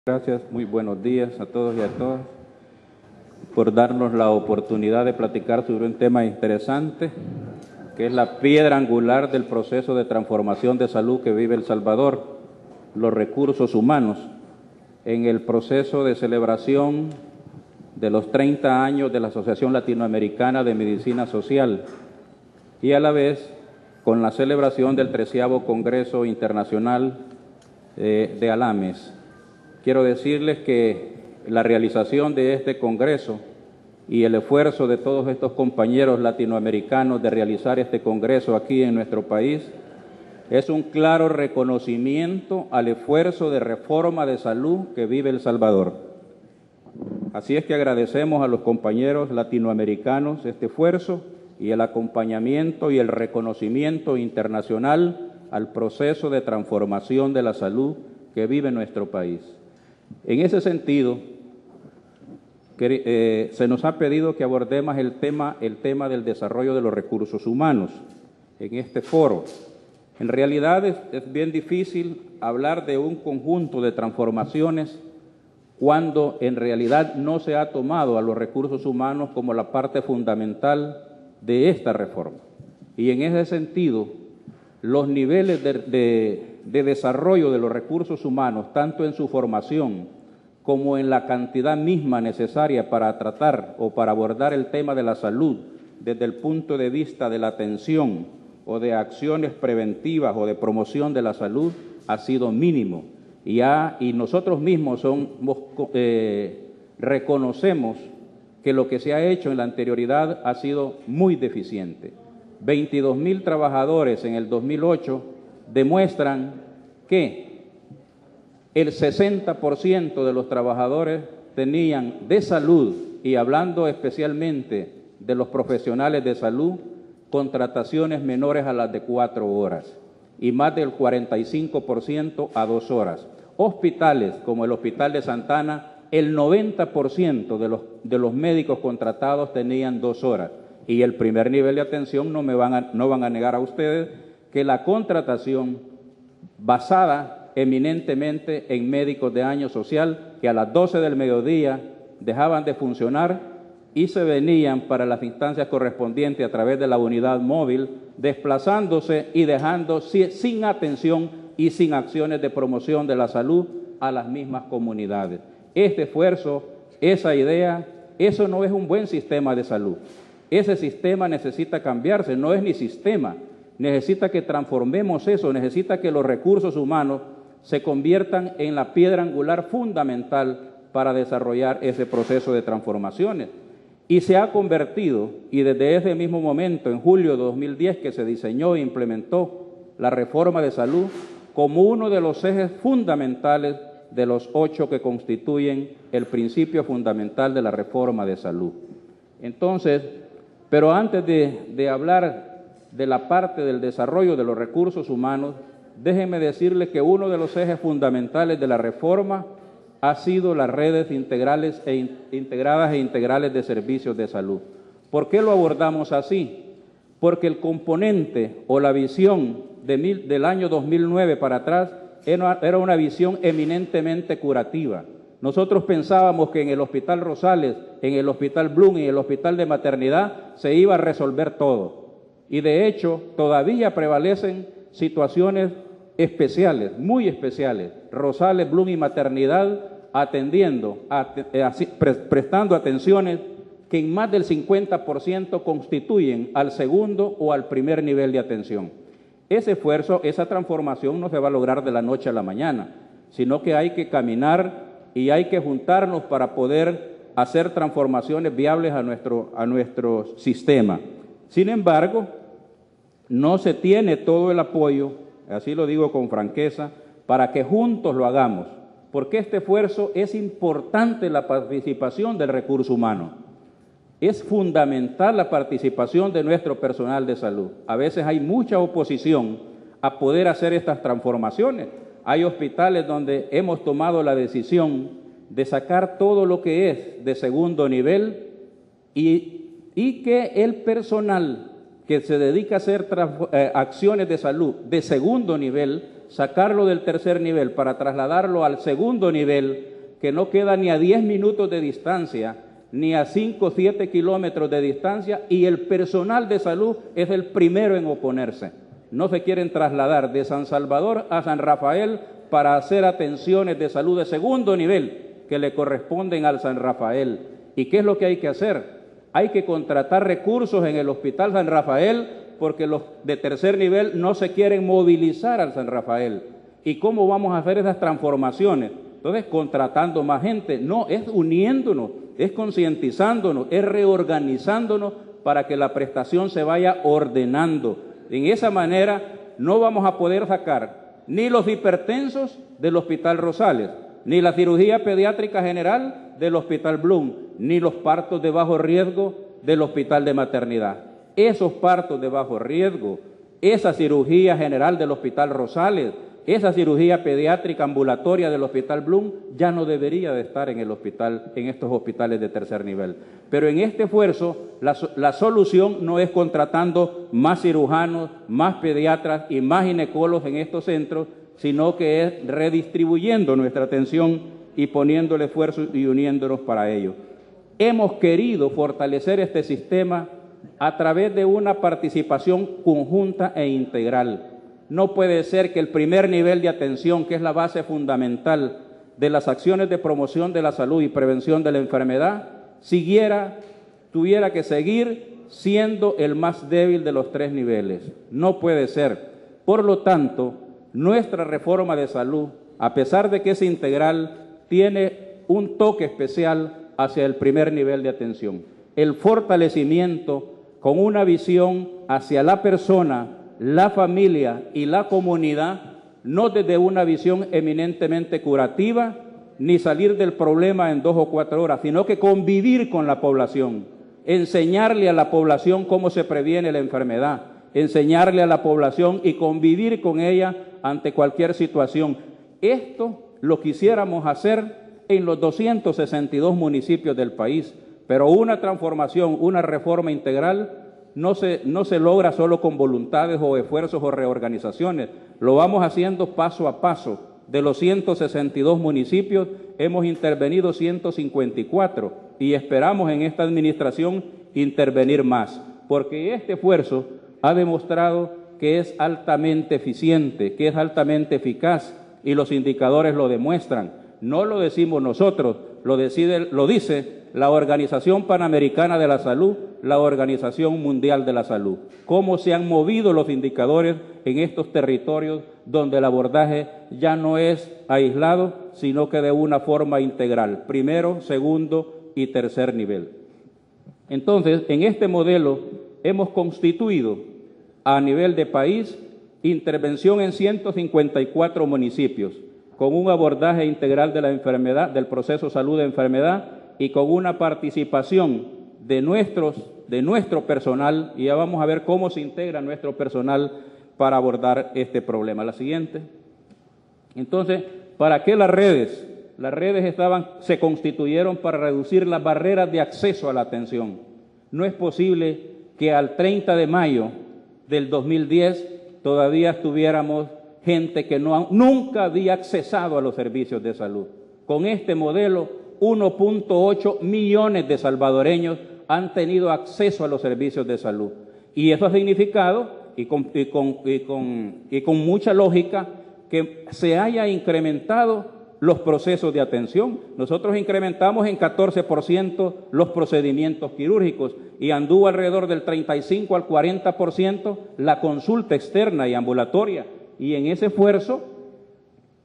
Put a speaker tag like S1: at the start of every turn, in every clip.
S1: Gracias, muy buenos días a todos y a todas por darnos la oportunidad de platicar sobre un tema interesante, que es la piedra angular del proceso de transformación de salud que vive El Salvador, los recursos humanos, en el proceso de celebración de los 30 años de la Asociación Latinoamericana de Medicina Social y a la vez con la celebración del 13º Congreso Internacional de ALAMES. Quiero decirles que la realización de este congreso y el esfuerzo de todos estos compañeros latinoamericanos de realizar este congreso aquí en nuestro país es un claro reconocimiento al esfuerzo de reforma de salud que vive El Salvador. Así es que agradecemos a los compañeros latinoamericanos este esfuerzo y el acompañamiento y el reconocimiento internacional al proceso de transformación de la salud que vive nuestro país. En ese sentido, se nos ha pedido que abordemos el tema del desarrollo de los recursos humanos en este foro. En realidad es bien difícil hablar de un conjunto de transformaciones cuando en realidad no se ha tomado a los recursos humanos como la parte fundamental de esta reforma. Y en ese sentido, los niveles de desarrollo de los recursos humanos, tanto en su formación como en la cantidad misma necesaria para tratar o para abordar el tema de la salud desde el punto de vista de la atención o de acciones preventivas o de promoción de la salud, ha sido mínimo. Y nosotros mismos reconocemos que lo que se ha hecho en la anterioridad ha sido muy deficiente. 22,000 trabajadores en el 2008 demuestran que el 60% de los trabajadores tenían de salud, y hablando especialmente de los profesionales de salud, contrataciones menores a las de 4 horas y más del 45% a 2 horas. Hospitales como el Hospital de Santa Ana, el 90% de los médicos contratados tenían 2 horas. Y el primer nivel de atención no van a negar a ustedes que la contratación basada eminentemente en médicos de año social que a las 12 del mediodía dejaban de funcionar y se venían para las instancias correspondientes a través de la unidad móvil, desplazándose y dejando sin atención y sin acciones de promoción de la salud a las mismas comunidades. Este esfuerzo, esa idea, eso no es un buen sistema de salud. Ese sistema necesita cambiarse, no es ni sistema, necesita que transformemos eso, necesita que los recursos humanos se conviertan en la piedra angular fundamental para desarrollar ese proceso de transformaciones. Y se ha convertido, y desde ese mismo momento, en julio de 2010, que se diseñó e implementó la reforma de salud, como uno de los ejes fundamentales de los 8 que constituyen el principio fundamental de la reforma de salud. Entonces, pero antes de hablar de la parte del desarrollo de los recursos humanos, déjenme decirles que uno de los ejes fundamentales de la reforma ha sido las redes integradas e integrales de servicios de salud. ¿Por qué lo abordamos así? Porque el componente o la visión del año 2009 para atrás era una visión eminentemente curativa. Nosotros pensábamos que en el Hospital Rosales, en el Hospital Bloom y en el Hospital de Maternidad se iba a resolver todo. Y de hecho, todavía prevalecen situaciones especiales, muy especiales. Rosales, Bloom y Maternidad prestando atenciones que en más del 50% constituyen al segundo o al primer nivel de atención. Ese esfuerzo, esa transformación no se va a lograr de la noche a la mañana, sino que hay que caminar y hay que juntarnos para poder hacer transformaciones viables a nuestro sistema. Sin embargo, no se tiene todo el apoyo, así lo digo con franqueza, para que juntos lo hagamos, porque este esfuerzo es importante, la participación del recurso humano. Es fundamental la participación de nuestro personal de salud. A veces hay mucha oposición a poder hacer estas transformaciones. Hay hospitales donde hemos tomado la decisión de sacar todo lo que es de segundo nivel y que el personal que se dedica a hacer acciones de salud de segundo nivel, sacarlo del tercer nivel para trasladarlo al segundo nivel, que no queda ni a 10 minutos de distancia, ni a 5 o 7 kilómetros de distancia, y el personal de salud es el primero en oponerse. No se quieren trasladar de San Salvador a San Rafael para hacer atenciones de salud de segundo nivel que le corresponden al San Rafael. ¿Y qué es lo que hay que hacer? Hay que contratar recursos en el Hospital San Rafael porque los de tercer nivel no se quieren movilizar al San Rafael. ¿Y cómo vamos a hacer esas transformaciones? Entonces, contratando más gente. No, es uniéndonos, es concientizándonos, es reorganizándonos para que la prestación se vaya ordenando. En esa manera no vamos a poder sacar ni los hipertensos del Hospital Rosales, ni la cirugía pediátrica general del Hospital Blum, ni los partos de bajo riesgo del Hospital de Maternidad. Esos partos de bajo riesgo, esa cirugía general del Hospital Rosales, esa cirugía pediátrica ambulatoria del Hospital Blum ya no debería de estar en estos hospitales de tercer nivel. Pero en este esfuerzo, la solución no es contratando más cirujanos, más pediatras y más ginecólogos en estos centros, sino que es redistribuyendo nuestra atención y poniendo el esfuerzo y uniéndonos para ello. Hemos querido fortalecer este sistema a través de una participación conjunta e integral. No puede ser que el primer nivel de atención, que es la base fundamental de las acciones de promoción de la salud y prevención de la enfermedad, tuviera que seguir siendo el más débil de los tres niveles. No puede ser. Por lo tanto, nuestra reforma de salud, a pesar de que es integral, tiene un toque especial hacia el primer nivel de atención. El fortalecimiento con una visión hacia la persona, la familia y la comunidad, no desde una visión eminentemente curativa, ni salir del problema en 2 o 4 horas, sino que convivir con la población, enseñarle a la población cómo se previene la enfermedad, enseñarle a la población y convivir con ella ante cualquier situación. Esto lo quisiéramos hacer en los 262 municipios del país, pero una transformación, una reforma integral no se logra solo con voluntades o esfuerzos o reorganizaciones. Lo vamos haciendo paso a paso. De los 162 municipios hemos intervenido 154 y esperamos en esta administración intervenir más, porque este esfuerzo ha demostrado que es altamente eficiente, que es altamente eficaz y los indicadores lo demuestran. No lo decimos nosotros, lo dice la Organización Panamericana de la Salud, la Organización Mundial de la Salud. Cómo se han movido los indicadores en estos territorios donde el abordaje ya no es aislado, sino que de una forma integral, primero, segundo y tercer nivel. Entonces, en este modelo hemos constituido a nivel de país intervención en 154 municipios, con un abordaje integral de la enfermedad, del proceso salud-enfermedad, y con una participación de nuestro personal, y ya vamos a ver cómo se integra nuestro personal para abordar este problema. La siguiente. Entonces, ¿para qué las redes? Las redes se constituyeron para reducir las barreras de acceso a la atención. No es posible que al 30 de mayo del 2010 todavía estuviéramos gente que nunca había accesado a los servicios de salud. Con este modelo, 1.8 millones de salvadoreños han tenido acceso a los servicios de salud. Y eso ha significado, y con mucha lógica, que se haya incrementado los procesos de atención. Nosotros incrementamos en 14% los procedimientos quirúrgicos y anduvo alrededor del 35 al 40% la consulta externa y ambulatoria. Y en ese esfuerzo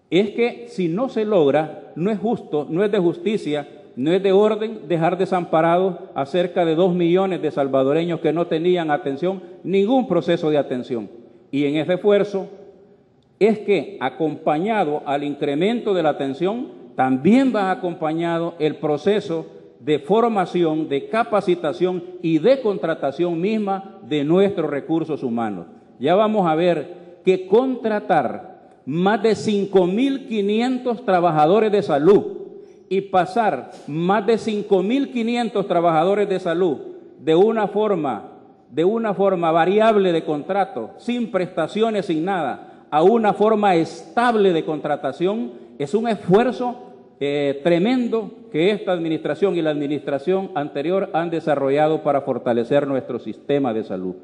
S1: es que si no se logra, no es justo, no es de justicia, no es de orden dejar desamparados a cerca de 2 millones de salvadoreños que no tenían atención, ningún proceso de atención. Y en ese esfuerzo es que, acompañado al incremento de la atención, también va acompañado el proceso de formación, de capacitación y de contratación misma de nuestros recursos humanos. Ya vamos a ver que contratar más de 5.500 trabajadores de salud y pasar más de 5.500 trabajadores de salud de una forma variable de contrato, sin prestaciones, sin nada, a una forma estable de contratación, es un esfuerzo tremendo que esta administración y la administración anterior han desarrollado para fortalecer nuestro sistema de salud,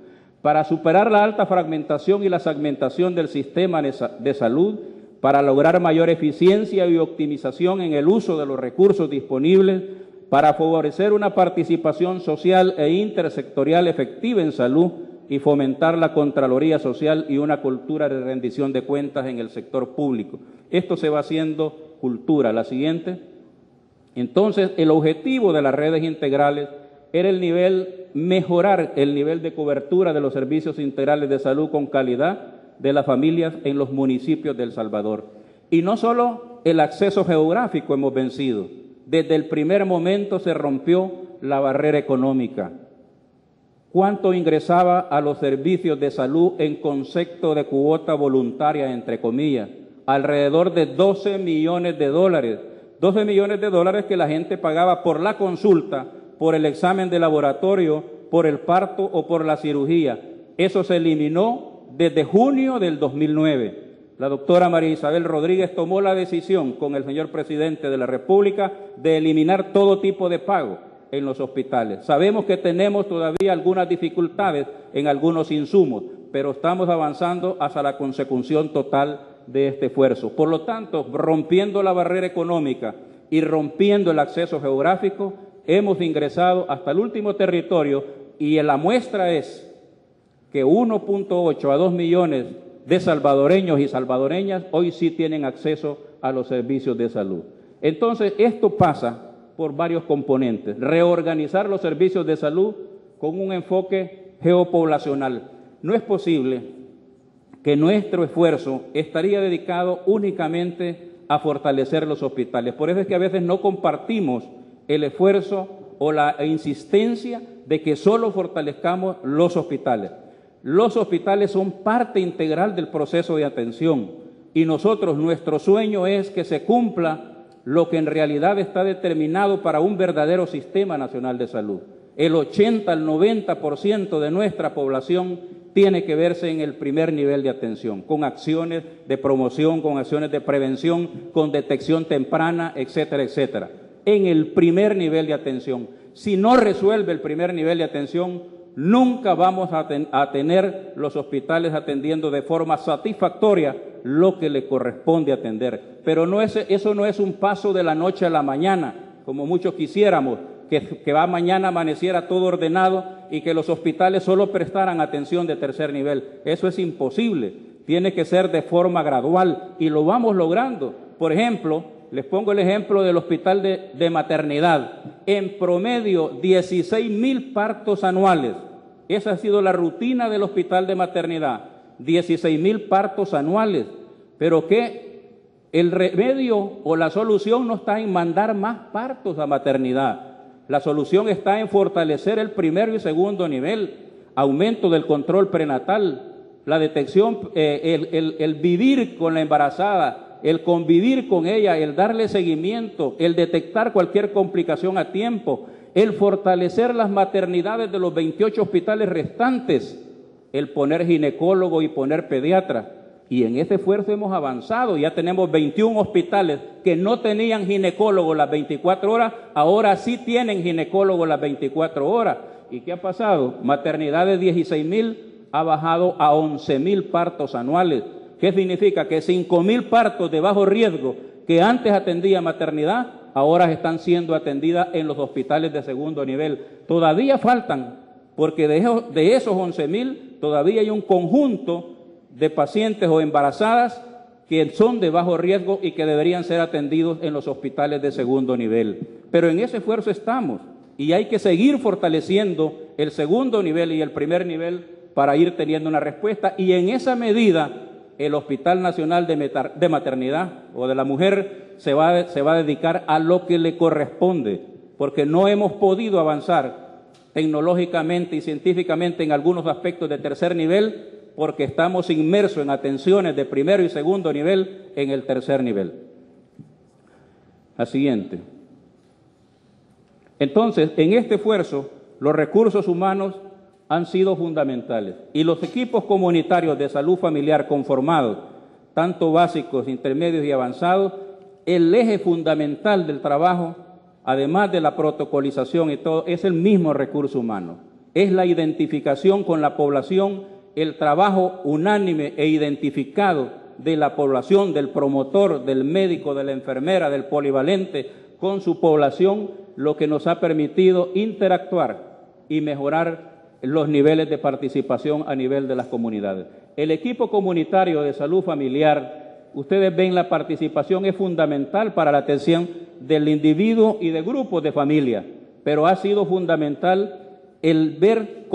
S1: para superar la alta fragmentación y la segmentación del sistema de salud, para lograr mayor eficiencia y optimización en el uso de los recursos disponibles, para favorecer una participación social e intersectorial efectiva en salud y fomentar la Contraloría Social y una cultura de rendición de cuentas en el sector público. Esto se va haciendo cultura. La siguiente. Entonces, el objetivo de las redes integrales era mejorar el nivel de cobertura de los servicios integrales de salud con calidad de las familias en los municipios de El Salvador. Y no solo el acceso geográfico hemos vencido. Desde el primer momento se rompió la barrera económica. ¿Cuánto ingresaba a los servicios de salud en concepto de cuota voluntaria, entre comillas? Alrededor de 12 millones de dólares. 12 millones de dólares que la gente pagaba por la consulta, por el examen de laboratorio, por el parto o por la cirugía. Eso se eliminó desde junio del 2009. La doctora María Isabel Rodríguez tomó la decisión con el señor presidente de la República de eliminar todo tipo de pago en los hospitales. Sabemos que tenemos todavía algunas dificultades en algunos insumos, pero estamos avanzando hacia la consecución total de este esfuerzo. Por lo tanto, rompiendo la barrera económica y rompiendo el acceso geográfico, hemos ingresado hasta el último territorio y la muestra es que 1.8 a 2 millones de salvadoreños y salvadoreñas hoy sí tienen acceso a los servicios de salud. Entonces, esto pasa por varios componentes. Reorganizar los servicios de salud con un enfoque geopoblacional. No es posible que nuestro esfuerzo estaría dedicado únicamente a fortalecer los hospitales. Por eso es que a veces no compartimos el esfuerzo o la insistencia de que solo fortalezcamos los hospitales. Los hospitales son parte integral del proceso de atención y nosotros, nuestro sueño es que se cumpla lo que en realidad está determinado para un verdadero sistema nacional de salud. El 80 al 90% de nuestra población tiene que verse en el primer nivel de atención, con acciones de promoción, con acciones de prevención, con detección temprana, etcétera, etcétera. En el primer nivel de atención. Si no resuelve el primer nivel de atención, nunca vamos a tener los hospitales atendiendo de forma satisfactoria lo que le corresponde atender. Pero eso no es un paso de la noche a la mañana, como muchos quisiéramos, que mañana amaneciera todo ordenado y que los hospitales solo prestaran atención de tercer nivel. Eso es imposible, tiene que ser de forma gradual y lo vamos logrando. Por ejemplo, les pongo el ejemplo del hospital de maternidad. En promedio, 16,000 partos anuales. Esa ha sido la rutina del hospital de maternidad. 16,000 partos anuales. Pero que el remedio o la solución no está en mandar más partos a maternidad. La solución está en fortalecer el primero y segundo nivel, aumento del control prenatal, la detección, el vivir con la embarazada, el convivir con ella, el darle seguimiento, el detectar cualquier complicación a tiempo, el fortalecer las maternidades de los 28 hospitales restantes, el poner ginecólogo y poner pediatra. Y en ese esfuerzo hemos avanzado, ya tenemos 21 hospitales que no tenían ginecólogo las 24 horas, ahora sí tienen ginecólogo las 24 horas. ¿Y qué ha pasado? Maternidad de 16,000 ha bajado a 11,000 partos anuales. ¿Qué significa? Que 5,000 partos de bajo riesgo que antes atendía maternidad, ahora están siendo atendidas en los hospitales de segundo nivel. Todavía faltan, porque de esos 11,000 todavía hay un conjunto de pacientes o embarazadas que son de bajo riesgo y que deberían ser atendidos en los hospitales de segundo nivel. Pero en ese esfuerzo estamos y hay que seguir fortaleciendo el segundo nivel y el primer nivel para ir teniendo una respuesta, y en esa medida el Hospital Nacional de Maternidad o de la Mujer se va a dedicar a lo que le corresponde, porque no hemos podido avanzar tecnológicamente y científicamente en algunos aspectos de tercer nivel, porque estamos inmersos en atenciones de primero y segundo nivel en el tercer nivel. La siguiente. Entonces, en este esfuerzo, los recursos humanos han sido fundamentales y los equipos comunitarios de salud familiar conformados, tanto básicos, intermedios y avanzados, el eje fundamental del trabajo, además de la protocolización y todo, es el mismo recurso humano. Es la identificación con la población, el trabajo unánime e identificado de la población, del promotor, del médico, de la enfermera, del polivalente, con su población, lo que nos ha permitido interactuar y mejorar los niveles de participación a nivel de las comunidades. El equipo comunitario de salud familiar, ustedes ven la participación es fundamental para la atención del individuo y de grupos de familia, pero ha sido fundamental el ver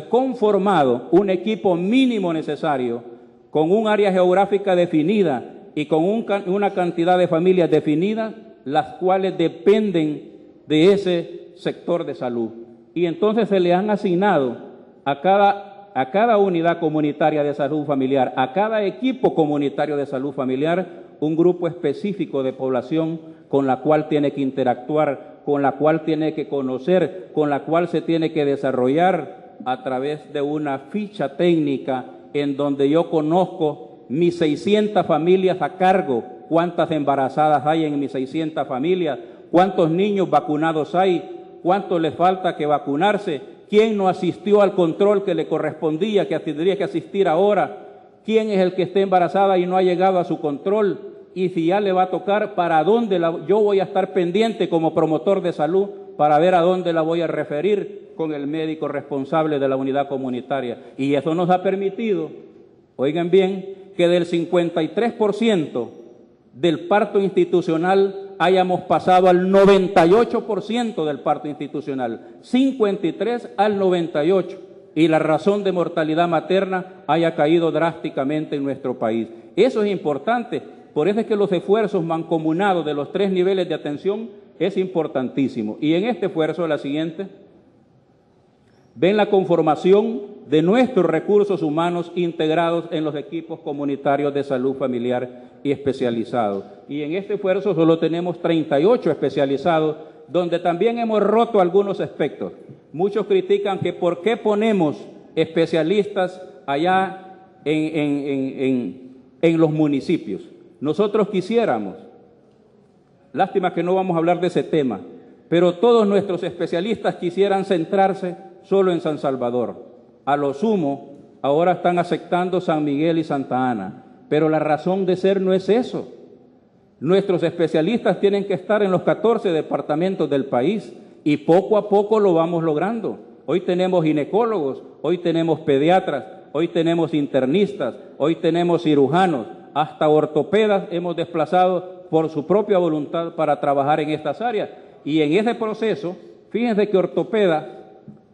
S1: conformado un equipo mínimo necesario con un área geográfica definida y con una cantidad de familias definidas, las cuales dependen de ese sector de salud. Y entonces se le han asignado a cada unidad comunitaria de salud familiar, a cada equipo comunitario de salud familiar, un grupo específico de población con la cual tiene que interactuar, con la cual tiene que conocer, con la cual se tiene que desarrollar a través de una ficha técnica en donde yo conozco mis 600 familias a cargo, cuántas embarazadas hay en mis 600 familias, cuántos niños vacunados hay, cuánto les falta que vacunarse, quién no asistió al control que le correspondía, que tendría que asistir ahora, quién es el que esté embarazada y no ha llegado a su control, y si ya le va a tocar, para dónde yo voy a estar pendiente como promotor de salud para ver a dónde la voy a referir con el médico responsable de la unidad comunitaria. Y eso nos ha permitido, oigan bien, que del 53% del parto institucional hayamos pasado al 98% del parto institucional, 53 al 98%, y la razón de mortalidad materna haya caído drásticamente en nuestro país. Eso es importante, por eso es que los esfuerzos mancomunados de los 3 niveles de atención es importantísimo. Y en este esfuerzo, la siguiente, ven la conformación de nuestros recursos humanos integrados en los equipos comunitarios de salud familiar y especializados. Y en este esfuerzo solo tenemos 38 especializados, donde también hemos roto algunos aspectos. Muchos critican que por qué ponemos especialistas allá en los municipios. Nosotros quisiéramos, lástima que no vamos a hablar de ese tema, pero todos nuestros especialistas quisieran centrarse solo en San Salvador. A lo sumo, ahora están aceptando San Miguel y Santa Ana, pero la razón de ser no es eso. Nuestros especialistas tienen que estar en los 14 departamentos del país y poco a poco lo vamos logrando. Hoy tenemos ginecólogos, hoy tenemos pediatras, hoy tenemos internistas, hoy tenemos cirujanos, hasta ortopedas hemos desplazado por su propia voluntad para trabajar en estas áreas. Y en ese proceso, fíjense que ortopedas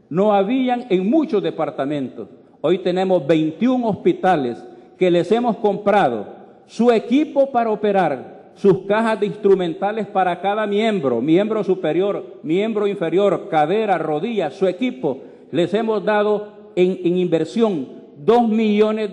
S1: no habían en muchos departamentos. Hoy tenemos 21 hospitales que les hemos comprado su equipo para operar, sus cajas de instrumentales para cada miembro, miembro superior, miembro inferior, cadera, rodilla, su equipo. Les hemos dado en inversión $2 millones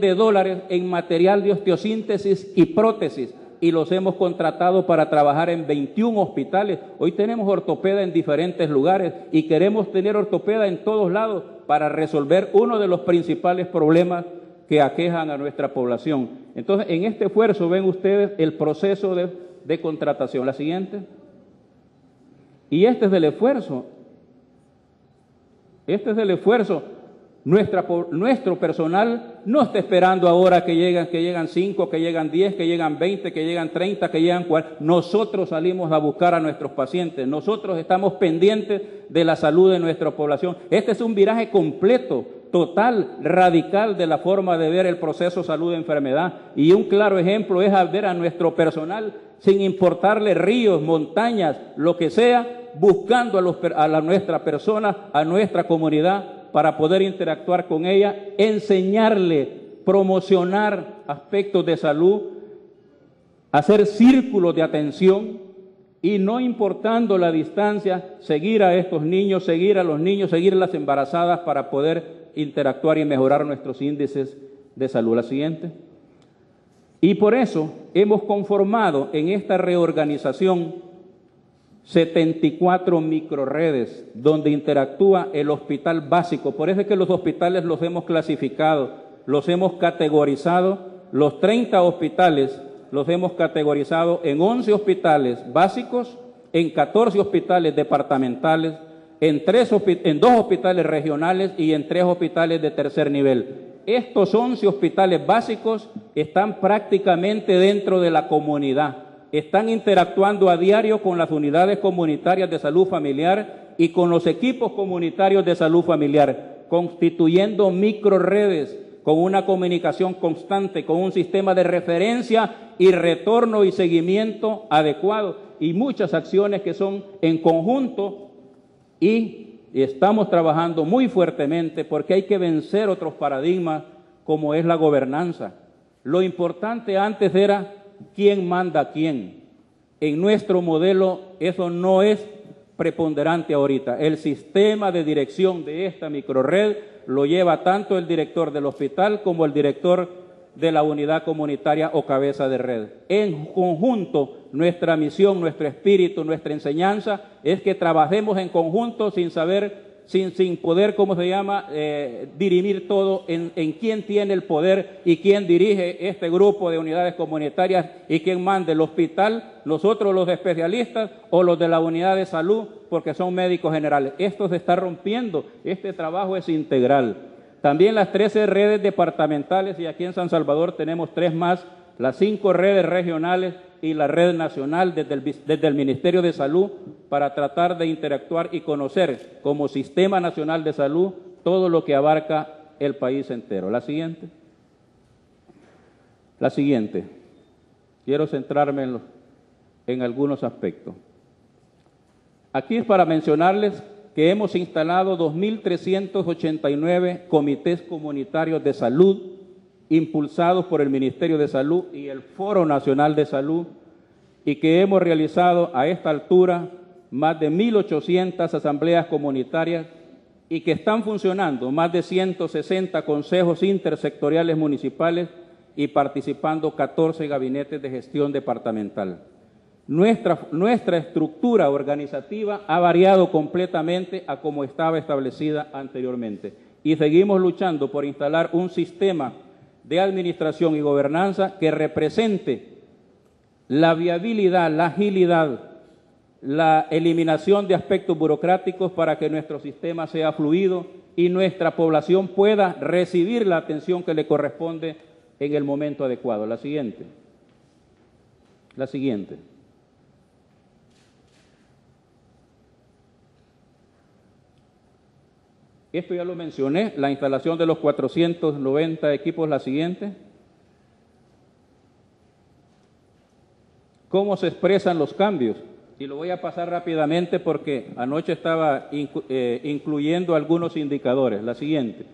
S1: en material de osteosíntesis y prótesis, y los hemos contratado para trabajar en 21 hospitales. Hoy tenemos ortopeda en diferentes lugares y queremos tener ortopeda en todos lados para resolver uno de los principales problemas que aquejan a nuestra población. Entonces, en este esfuerzo ven ustedes el proceso de contratación. La siguiente. Y este es el esfuerzo. Este es el esfuerzo. Nuestro personal no está esperando ahora que llegan 5, que llegan 10, que llegan 20, que llegan 30, que llegan 40. Nosotros salimos a buscar a nuestros pacientes. Nosotros estamos pendientes de la salud de nuestra población. Este es un viraje completo, total, radical de la forma de ver el proceso salud-enfermedad. Y un claro ejemplo es ver a nuestro personal, sin importarle ríos, montañas, lo que sea, buscando a nuestra persona, a nuestra comunidad, para poder interactuar con ella, enseñarle, promocionar aspectos de salud, hacer círculos de atención y, no importando la distancia, seguir a estos niños, seguir a los niños, seguir a las embarazadas para poder interactuar y mejorar nuestros índices de salud. La siguiente. Y por eso hemos conformado en esta reorganización 74 microredes donde interactúa el hospital básico. Por eso es que los hospitales los hemos clasificado, los hemos categorizado. Los 30 hospitales los hemos categorizado en 11 hospitales básicos, en 14 hospitales departamentales, en 2 hospitales regionales y en 3 hospitales de tercer nivel. Estos 11 hospitales básicos están prácticamente dentro de la comunidad, están interactuando a diario con las unidades comunitarias de salud familiar y con los equipos comunitarios de salud familiar, constituyendo microredes con una comunicación constante, con un sistema de referencia y retorno y seguimiento adecuado y muchas acciones que son en conjunto, y estamos trabajando muy fuertemente porque hay que vencer otros paradigmas como es la gobernanza. Lo importante antes era quién manda a quién. En nuestro modelo eso no es preponderante ahorita. El sistema de dirección de esta microred lo lleva tanto el director del hospital como el director de la unidad comunitaria o cabeza de red. En conjunto, nuestra misión, nuestro espíritu, nuestra enseñanza es que trabajemos en conjunto sin poder, dirimir todo en quién tiene el poder y quién dirige este grupo de unidades comunitarias y quién manda el hospital, nosotros los especialistas o los de la unidad de salud, porque son médicos generales. Esto se está rompiendo, este trabajo es integral. También las 13 redes departamentales, y aquí en San Salvador tenemos 3 más, las 5 redes regionales y la red nacional desde el Ministerio de Salud, para tratar de interactuar y conocer como Sistema Nacional de Salud todo lo que abarca el país entero. La siguiente. Quiero centrarme en algunos aspectos. Aquí es para mencionarles que hemos instalado 2.389 comités comunitarios de salud impulsados por el Ministerio de Salud y el Foro Nacional de Salud, y que hemos realizado a esta altura más de 1.800 asambleas comunitarias y que están funcionando más de 160 consejos intersectoriales municipales y participando 14 gabinetes de gestión departamental. Nuestra estructura organizativa ha variado completamente a como estaba establecida anteriormente y seguimos luchando por instalar un sistema de administración y gobernanza que represente la viabilidad, la agilidad, la eliminación de aspectos burocráticos para que nuestro sistema sea fluido y nuestra población pueda recibir la atención que le corresponde en el momento adecuado. La siguiente. Esto ya lo mencioné, la instalación de los 490 equipos. La siguiente. ¿Cómo se expresan los cambios? Y lo voy a pasar rápidamente porque anoche estaba incluyendo algunos indicadores. La siguiente.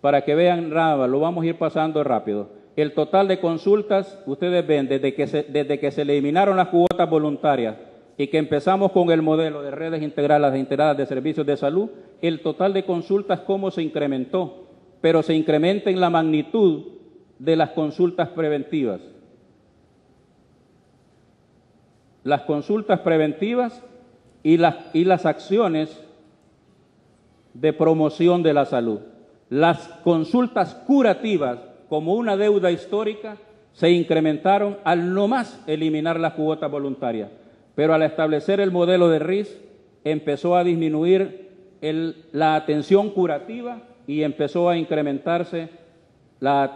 S1: Para que vean nada, lo vamos a ir pasando rápido. El total de consultas, ustedes ven, desde que se eliminaron las cuotas voluntarias y que empezamos con el modelo de redes integradas de servicios de salud, el total de consultas cómo se incrementó, pero se incrementa en la magnitud de las consultas preventivas. Las consultas preventivas y las acciones de promoción de la salud. Las consultas curativas, como una deuda histórica, se incrementaron al no más eliminar las cuotas voluntarias. Pero al establecer el modelo de RIS, empezó a disminuir la atención curativa y empezó a incrementarse las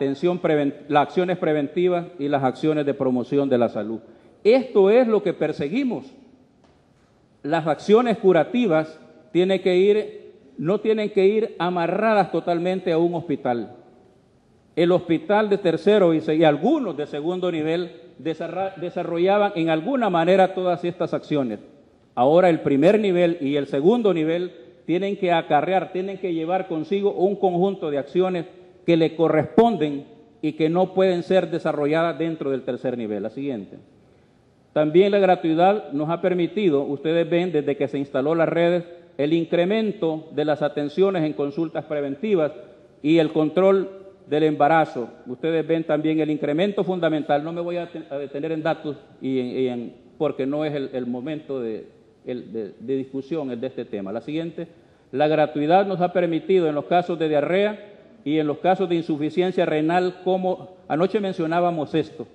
S1: acciones preventivas y las acciones de promoción de la salud. Esto es lo que perseguimos. Las acciones curativas no tienen que ir amarradas totalmente a un hospital. El hospital de tercero y algunos de segundo nivel desarrollaban en alguna manera todas estas acciones. Ahora el primer nivel y el segundo nivel tienen que llevar consigo un conjunto de acciones que le corresponden y que no pueden ser desarrolladas dentro del tercer nivel. La siguiente. También la gratuidad nos ha permitido, ustedes ven desde que se instaló las redes, el incremento de las atenciones en consultas preventivas y el control del embarazo. Ustedes ven también el incremento fundamental. No me voy a detener en datos porque no es el momento de discusión de este tema. La siguiente. La gratuidad nos ha permitido en los casos de diarrea y en los casos de insuficiencia renal, como anoche mencionábamos esto,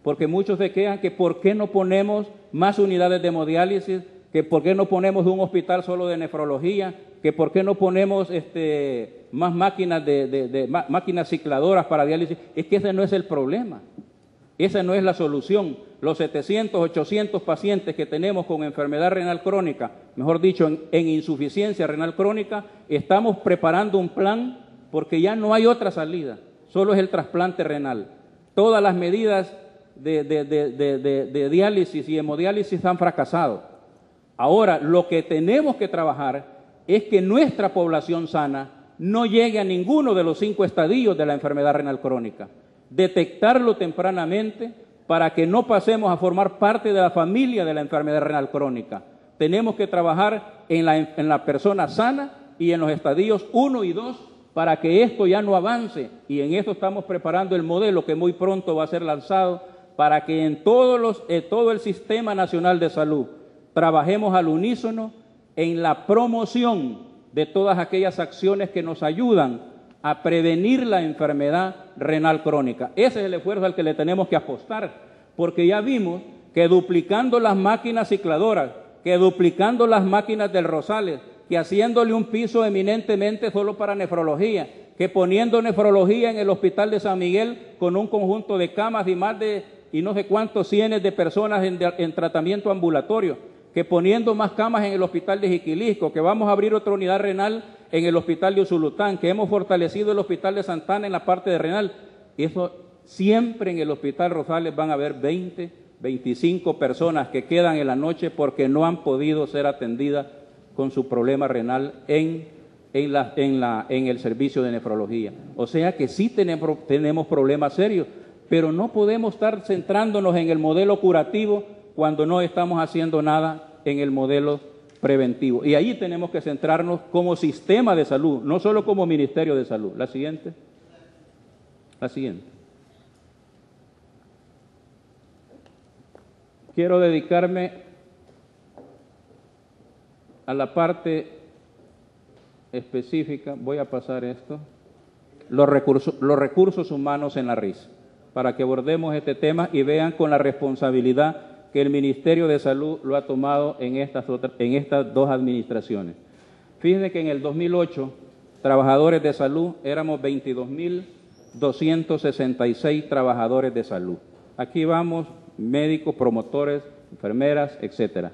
S1: porque muchos se quejan que por qué no ponemos más unidades de hemodiálisis, que por qué no ponemos un hospital solo de nefrología, que por qué no ponemos más máquinas máquinas cicladoras para diálisis. Es que ese no es el problema, esa no es la solución. Los 700, 800 pacientes que tenemos con enfermedad renal crónica, mejor dicho, en insuficiencia renal crónica, estamos preparando un plan porque ya no hay otra salida, solo es el trasplante renal. Todas las medidas de diálisis y hemodiálisis han fracasado. Ahora, lo que tenemos que trabajar es que nuestra población sana no llegue a ninguno de los 5 estadios de la enfermedad renal crónica. Detectarlo tempranamente para que no pasemos a formar parte de la familia de la enfermedad renal crónica. Tenemos que trabajar en la persona sana y en los estadios 1 y 2 para que esto ya no avance, y en esto estamos preparando el modelo que muy pronto va a ser lanzado para que en todo el Sistema Nacional de Salud trabajemos al unísono en la promoción de todas aquellas acciones que nos ayudan a prevenir la enfermedad renal crónica. Ese es el esfuerzo al que le tenemos que apostar, porque ya vimos que duplicando las máquinas cicladoras, que duplicando las máquinas del Rosales, que haciéndole un piso eminentemente solo para nefrología, que poniendo nefrología en el Hospital de San Miguel con un conjunto de camas y más de y no sé cuántos cientos de personas en tratamiento ambulatorio, que poniendo más camas en el Hospital de Jiquilisco, que vamos a abrir otra unidad renal en el Hospital de Usulután, que hemos fortalecido el Hospital de Santana en la parte de renal. Y eso siempre en el Hospital Rosales van a haber 20, 25 personas que quedan en la noche porque no han podido ser atendidas con su problema renal en el servicio de nefrología. O sea que sí tenemos problemas serios, pero no podemos estar centrándonos en el modelo curativo cuando no estamos haciendo nada en el modelo preventivo. Y ahí tenemos que centrarnos como sistema de salud, no solo como Ministerio de Salud. La siguiente. Quiero dedicarme a la parte específica, voy a pasar esto, los recursos humanos en la RIS, para que abordemos este tema y vean con la responsabilidad que el Ministerio de Salud lo ha tomado en estas 2 administraciones. Fíjense que en el 2008, trabajadores de salud, éramos 22.266 trabajadores de salud. Aquí vamos, médicos, promotores, enfermeras, etcétera.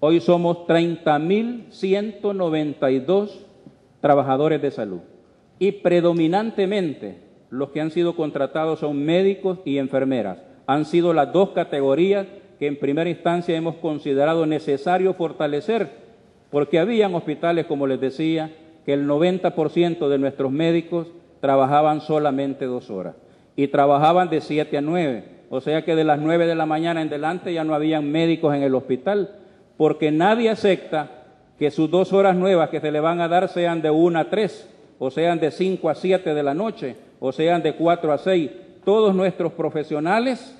S1: Hoy somos 30.192 trabajadores de salud y predominantemente los que han sido contratados son médicos y enfermeras. Han sido las 2 categorías que en primera instancia hemos considerado necesario fortalecer, porque habían hospitales, como les decía, que el 90% de nuestros médicos trabajaban solamente 2 horas y trabajaban de 7 a 9, o sea que de las 9 de la mañana en adelante ya no habían médicos en el hospital, porque nadie acepta que sus 2 horas nuevas que se le van a dar sean de 1 a 3, o sean de 5 a 7 de la noche, o sean de 4 a 6. Todos nuestros profesionales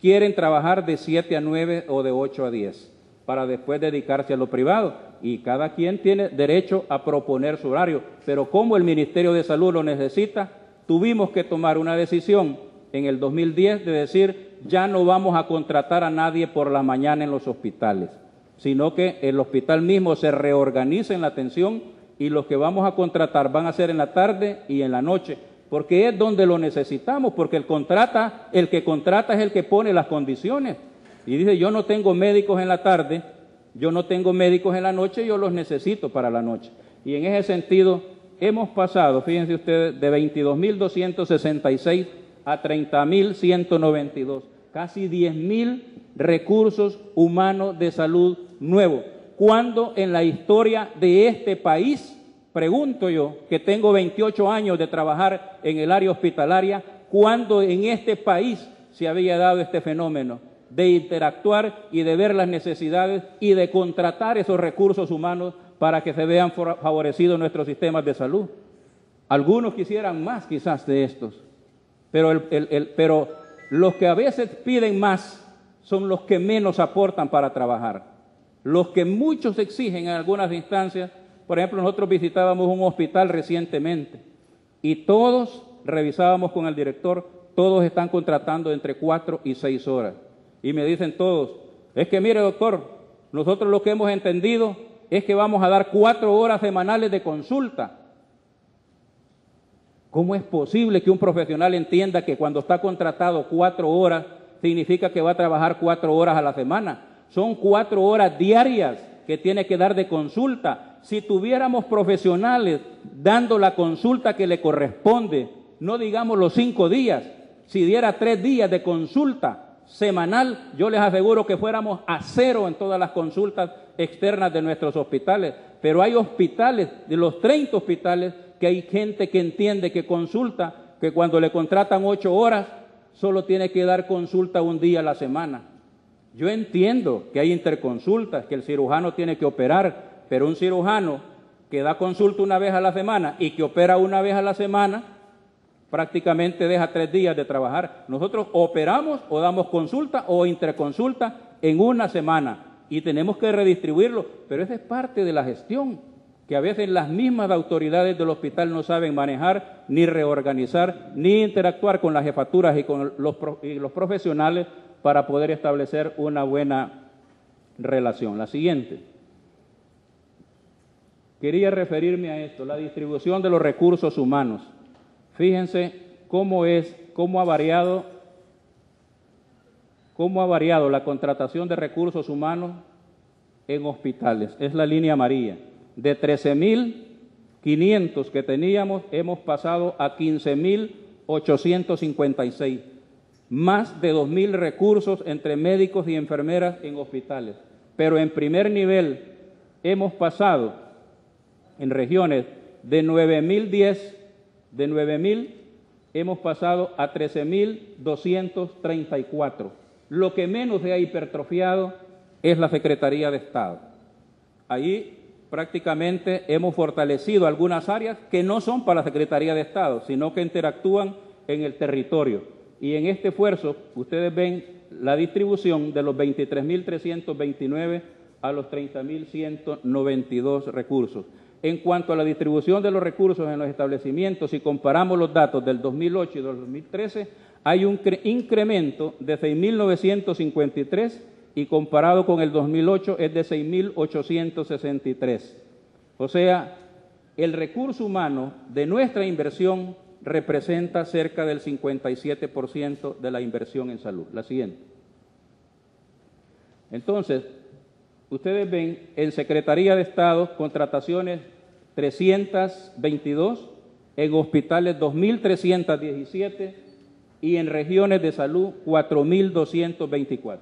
S1: quieren trabajar de 7 a 9 o de 8 a 10, para después dedicarse a lo privado, y cada quien tiene derecho a proponer su horario, pero como el Ministerio de Salud lo necesita, tuvimos que tomar una decisión en el 2010 de decir, ya no vamos a contratar a nadie por la mañana en los hospitales, sino que el hospital mismo se reorganiza en la atención y los que vamos a contratar van a ser en la tarde y en la noche, porque es donde lo necesitamos, porque el que contrata es el que pone las condiciones. Y dice, yo no tengo médicos en la tarde, yo no tengo médicos en la noche, yo los necesito para la noche. Y en ese sentido hemos pasado, fíjense ustedes, de 22.266 a 30.192, casi 10.000 recursos humanos de salud nuevos. ¿Cuándo en la historia de este país, pregunto yo, que tengo 28 años de trabajar en el área hospitalaria, cuándo en este país se había dado este fenómeno de interactuar y de ver las necesidades y de contratar esos recursos humanos para que se vean favorecidos nuestros sistemas de salud? Algunos quisieran más quizás de estos, pero los que a veces piden más son los que menos aportan para trabajar. Los que muchos exigen en algunas instancias, por ejemplo, nosotros visitábamos un hospital recientemente y todos revisábamos con el director todos están contratando entre 4 y 6 horas. Y me dicen todos, es que mire doctor, nosotros lo que hemos entendido es que vamos a dar 4 horas semanales de consulta. ¿Cómo es posible que un profesional entienda que cuando está contratado 4 horas significa que va a trabajar 4 horas a la semana? Son 4 horas diarias que tiene que dar de consulta. Si tuviéramos profesionales dando la consulta que le corresponde, no digamos los 5 días, si diera 3 días de consulta semanal, yo les aseguro que fuéramos a 0 en todas las consultas externas de nuestros hospitales. Pero hay hospitales, de los 30 hospitales, que hay gente que entiende que consulta, que cuando le contratan 8 horas, solo tiene que dar consulta un día a la semana. Yo entiendo que hay interconsultas, que el cirujano tiene que operar, pero un cirujano que da consulta una vez a la semana y que opera una vez a la semana, prácticamente deja 3 días de trabajar. Nosotros operamos o damos consulta o interconsulta en una semana y tenemos que redistribuirlo, pero esa es parte de la gestión, que a veces las mismas autoridades del hospital no saben manejar, ni reorganizar, ni interactuar con las jefaturas y con los profesionales para poder establecer una buena relación. La siguiente. Quería referirme a esto, la distribución de los recursos humanos. Fíjense cómo ha variado la contratación de recursos humanos en hospitales. Es la línea amarilla. De 13.500 que teníamos, hemos pasado a 15.856. Más de 2.000 recursos entre médicos y enfermeras en hospitales. Pero en primer nivel hemos pasado en regiones de 9.000 hemos pasado a 13.234. Lo que menos se ha hipertrofiado es la Secretaría de Estado. Ahí prácticamente hemos fortalecido algunas áreas que no son para la Secretaría de Estado, sino que interactúan en el territorio. Y en este esfuerzo, ustedes ven la distribución de los 23.329 a los 30.192 recursos. En cuanto a la distribución de los recursos en los establecimientos, si comparamos los datos del 2008 y del 2013, hay un incremento de 6.953 y comparado con el 2008 es de 6.863. O sea, el recurso humano de nuestra inversión representa cerca del 57% de la inversión en salud. La siguiente. Entonces, ustedes ven en Secretaría de Estado contrataciones 322, en hospitales 2.317 y en regiones de salud 4.224.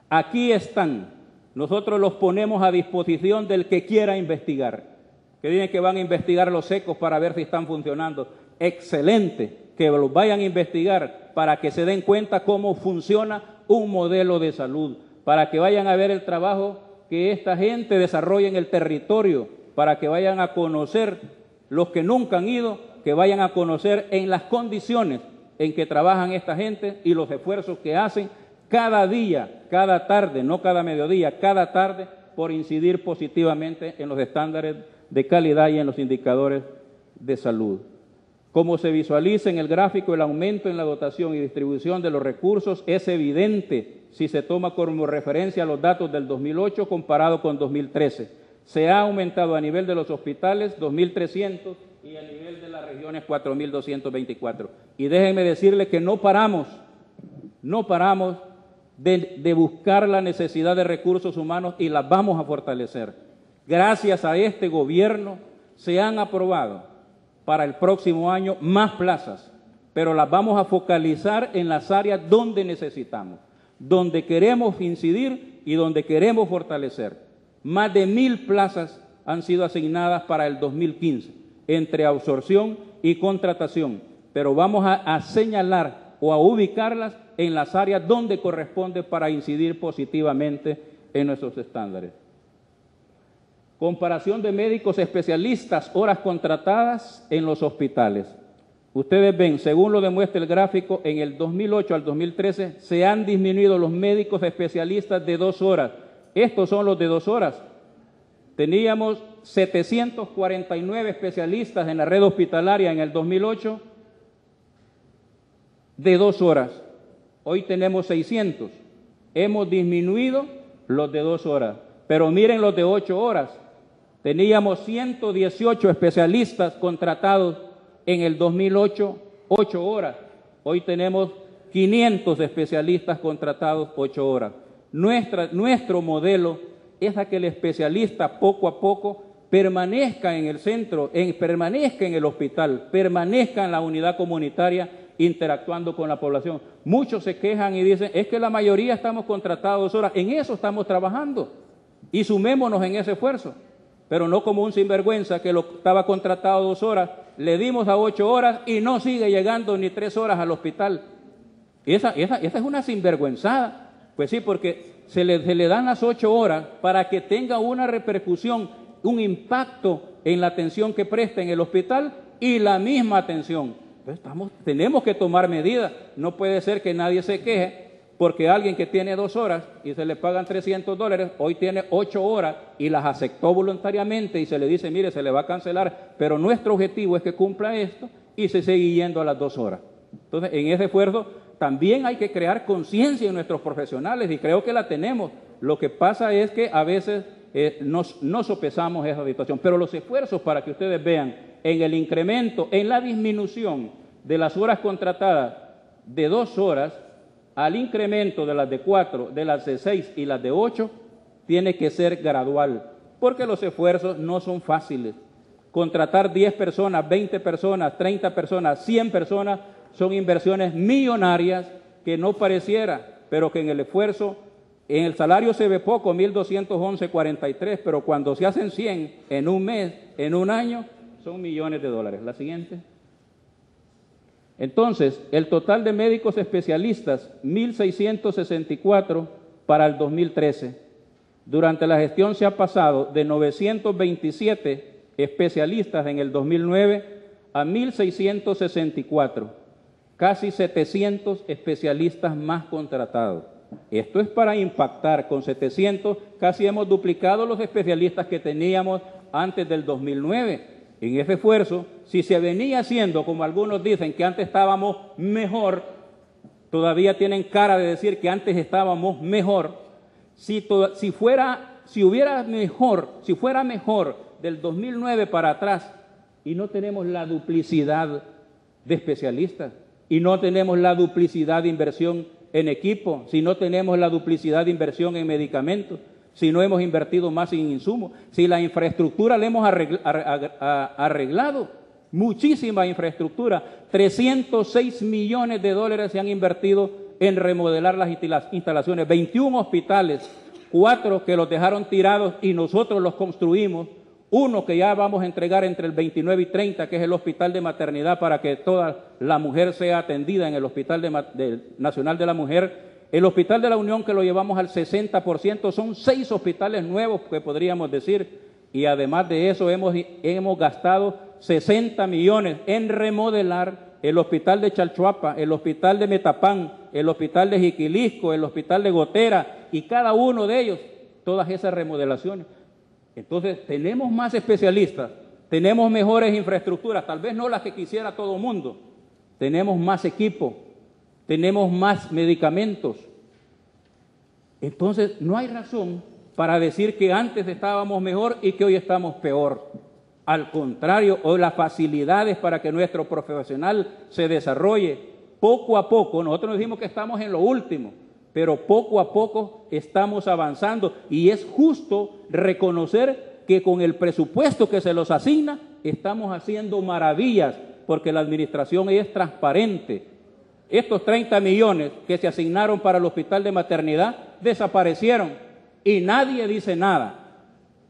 S1: Aquí están, nosotros los ponemos a disposición del que quiera investigar, que dicen que van a investigar los secos para ver si están funcionando. Excelente, que los vayan a investigar para que se den cuenta cómo funciona un modelo de salud, para que vayan a ver el trabajo que esta gente desarrolla en el territorio, para que vayan a conocer los que nunca han ido, que vayan a conocer en las condiciones en que trabajan esta gente y los esfuerzos que hacen cada día, cada tarde, no cada mediodía, cada tarde, por incidir positivamente en los estándares de calidad y en los indicadores de salud. Como se visualiza en el gráfico, el aumento en la dotación y distribución de los recursos es evidente si se toma como referencia los datos del 2008 comparado con 2013. Se ha aumentado a nivel de los hospitales 2.300 y a nivel de las regiones 4.224. Y déjenme decirles que no paramos de buscar la necesidad de recursos humanos y las vamos a fortalecer. Gracias a este gobierno se han aprobado para el próximo año más plazas, pero las vamos a focalizar en las áreas donde necesitamos, donde queremos incidir y donde queremos fortalecer. Más de 1.000 plazas han sido asignadas para el 2015, entre absorción y contratación, pero vamos a señalar o a ubicarlas en las áreas donde corresponde para incidir positivamente en nuestros estándares. Comparación de médicos especialistas, horas contratadas en los hospitales. Ustedes ven, según lo demuestra el gráfico, en el 2008 al 2013 se han disminuido los médicos especialistas de 2 horas. Estos son los de 2 horas. Teníamos 749 especialistas en la red hospitalaria en el 2008, de 2 horas. Hoy tenemos 600. Hemos disminuido los de 2 horas. Pero miren los de 8 horas. Teníamos 118 especialistas contratados en el 2008, 8 horas. Hoy tenemos 500 especialistas contratados 8 horas. Nuestro modelo es a que el especialista poco a poco permanezca en el centro, permanezca en el hospital, permanezca en la unidad comunitaria interactuando con la población. Muchos se quejan y dicen, es que la mayoría estamos contratados 2 horas. En eso estamos trabajando y sumémonos en ese esfuerzo, pero no como un sinvergüenza que lo estaba contratado 2 horas, le dimos a 8 horas y no sigue llegando ni 3 horas al hospital. Esa es una sinvergüenzada. Pues sí, porque se le dan las 8 horas para que tenga una repercusión, un impacto en la atención que presta en el hospital y la misma atención. Entonces tenemos que tomar medidas. No puede ser que nadie se queje porque alguien que tiene 2 horas y se le pagan $300, hoy tiene 8 horas y las aceptó voluntariamente y se le dice, mire, se le va a cancelar, pero nuestro objetivo es que cumpla esto y se sigue yendo a las 2 horas. Entonces, en ese esfuerzo también hay que crear conciencia en nuestros profesionales y creo que la tenemos. Lo que pasa es que a veces no sopesamos esa situación, pero los esfuerzos para que ustedes vean en el incremento, en la disminución de las horas contratadas de 2 horas al incremento de las de 4, de las de 6 y las de 8, tiene que ser gradual, porque los esfuerzos no son fáciles. Contratar 10 personas, 20 personas, 30 personas, 100 personas, son inversiones millonarias que no pareciera, pero que en el esfuerzo, en el salario se ve poco, 1.211.43, pero cuando se hacen 100 en un mes, en un año, son millones de dólares. La siguiente. Entonces, el total de médicos especialistas, 1.664 para el 2013. Durante la gestión se ha pasado de 927 especialistas en el 2009 a 1.664. Casi 700 especialistas más contratados. Esto es para impactar. Con 700 casi hemos duplicado los especialistas que teníamos antes del 2009. En ese esfuerzo, si se venía haciendo, como algunos dicen, que antes estábamos mejor, todavía tienen cara de decir que antes estábamos mejor. Si fuera mejor del 2009 para atrás y no tenemos la duplicidad de especialistas, y no tenemos la duplicidad de inversión en equipo, si no tenemos la duplicidad de inversión en medicamentos, si no hemos invertido más en insumos, si la infraestructura la hemos arreglado, muchísima infraestructura, 306 millones de dólares se han invertido en remodelar las instalaciones, 21 hospitales, 4 que los dejaron tirados y nosotros los construimos, uno que ya vamos a entregar entre el 29 y 30, que es el Hospital de Maternidad, para que toda la mujer sea atendida en el Hospital Nacional de la Mujer. El Hospital de la Unión, que lo llevamos al 60%, son 6 hospitales nuevos, que podríamos decir, y además de eso hemos gastado 60 millones en remodelar el Hospital de Chalchuapa, el Hospital de Metapán, el Hospital de Jiquilisco, el Hospital de Gotera, y cada uno de ellos, todas esas remodelaciones. Entonces, tenemos más especialistas, tenemos mejores infraestructuras, tal vez no las que quisiera todo el mundo, tenemos más equipo, tenemos más medicamentos. Entonces, no hay razón para decir que antes estábamos mejor y que hoy estamos peor. Al contrario, hoy las facilidades para que nuestro profesional se desarrolle poco a poco, nosotros decimos que estamos en lo último, pero poco a poco estamos avanzando y es justo reconocer que con el presupuesto que se los asigna estamos haciendo maravillas porque la administración es transparente. Estos 30 millones que se asignaron para el Hospital de Maternidad desaparecieron y nadie dice nada.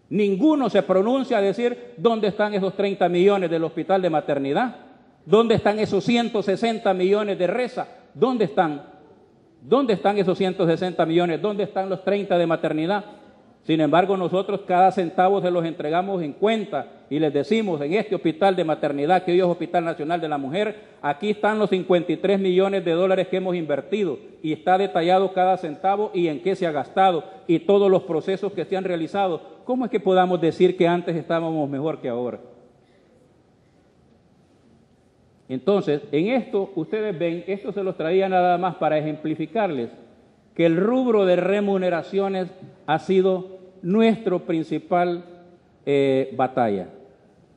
S1: Ninguno se pronuncia a decir dónde están esos 30 millones del Hospital de Maternidad, dónde están esos 160 millones de reza, dónde están. ¿Dónde están esos 160 millones? ¿Dónde están los 30 de maternidad? Sin embargo, nosotros cada centavo se los entregamos en cuenta y les decimos, en este hospital de maternidad, que hoy es Hospital Nacional de la Mujer, aquí están los 53 millones de dólares que hemos invertido y está detallado cada centavo y en qué se ha gastado y todos los procesos que se han realizado. ¿Cómo es que podamos decir que antes estábamos mejor que ahora? Entonces, en esto, ustedes ven, esto se los traía nada más para ejemplificarles que el rubro de remuneraciones ha sido nuestro principal batalla,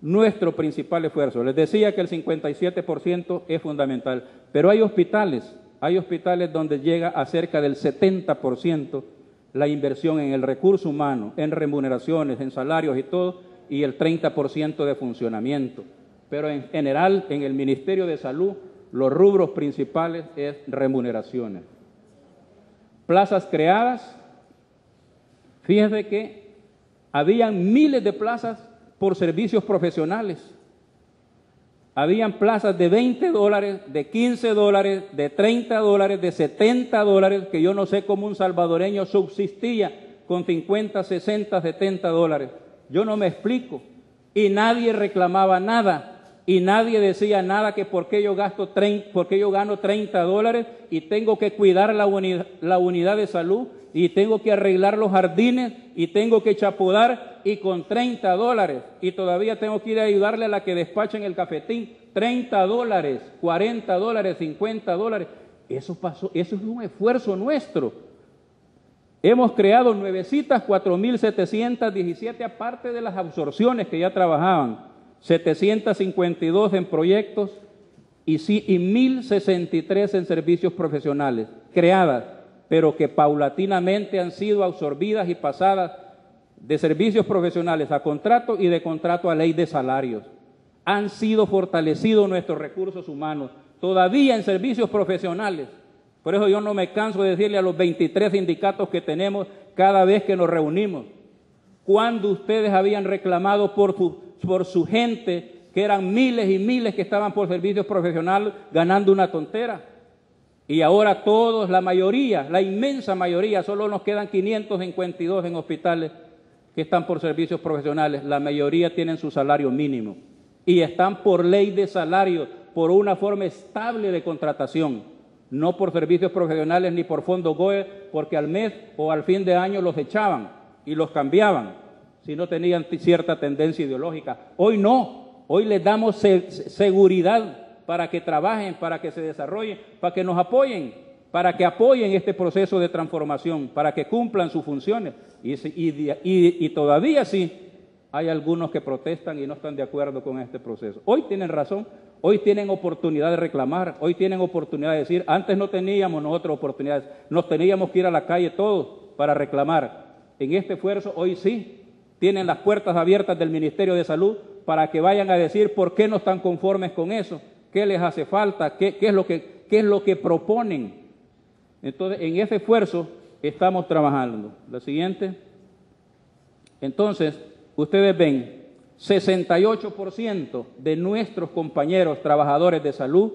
S1: nuestro principal esfuerzo. Les decía que el 57% es fundamental, pero hay hospitales donde llega a cerca del 70% la inversión en el recurso humano, en remuneraciones, en salarios y todo, y el 30% de funcionamiento. Pero en general, en el Ministerio de Salud, los rubros principales es remuneraciones. Plazas creadas, fíjense que habían miles de plazas por servicios profesionales. Habían plazas de $20, de $15, de $30, de $70, que yo no sé cómo un salvadoreño subsistía con 50, 60, $70. Yo no me explico. Y nadie reclamaba nada. Y nadie decía nada que por qué yo gano $30 y tengo que cuidar la unidad de salud y tengo que arreglar los jardines y tengo que chapudar y con $30 y todavía tengo que ir a ayudarle a la que despacha en el cafetín, $30, $40, $50. Eso pasó, eso es un esfuerzo nuestro. Hemos creado nuevecitas 4.717 aparte de las absorciones que ya trabajaban. 752 en proyectos y 1.063 en servicios profesionales creadas, pero que paulatinamente han sido absorbidas y pasadas de servicios profesionales a contrato y de contrato a ley de salarios. Han sido fortalecidos nuestros recursos humanos, todavía en servicios profesionales. Por eso yo no me canso de decirle a los 23 sindicatos que tenemos cada vez que nos reunimos, cuando ustedes habían reclamado por su gente, que eran miles y miles que estaban por servicios profesionales ganando una tontera. Y ahora todos, la mayoría, la inmensa mayoría, solo nos quedan 552 en hospitales que están por servicios profesionales. La mayoría tienen su salario mínimo y están por ley de salario, por una forma estable de contratación, no por servicios profesionales ni por fondo GOE, porque al mes o al fin de año los echaban y los cambiaban si no tenían cierta tendencia ideológica. Hoy no, hoy les damos seguridad para que trabajen, para que se desarrollen, para que nos apoyen, para que apoyen este proceso de transformación, para que cumplan sus funciones. Y todavía sí hay algunos que protestan y no están de acuerdo con este proceso. Hoy tienen razón, hoy tienen oportunidad de reclamar, hoy tienen oportunidad de decir, antes no teníamos nosotros oportunidades, nos teníamos que ir a la calle todos para reclamar. En este esfuerzo hoy sí tienen las puertas abiertas del Ministerio de Salud para que vayan a decir por qué no están conformes con eso, qué les hace falta, qué es lo que proponen. Entonces, en ese esfuerzo estamos trabajando. La siguiente. Entonces, ustedes ven, 68% de nuestros compañeros trabajadores de salud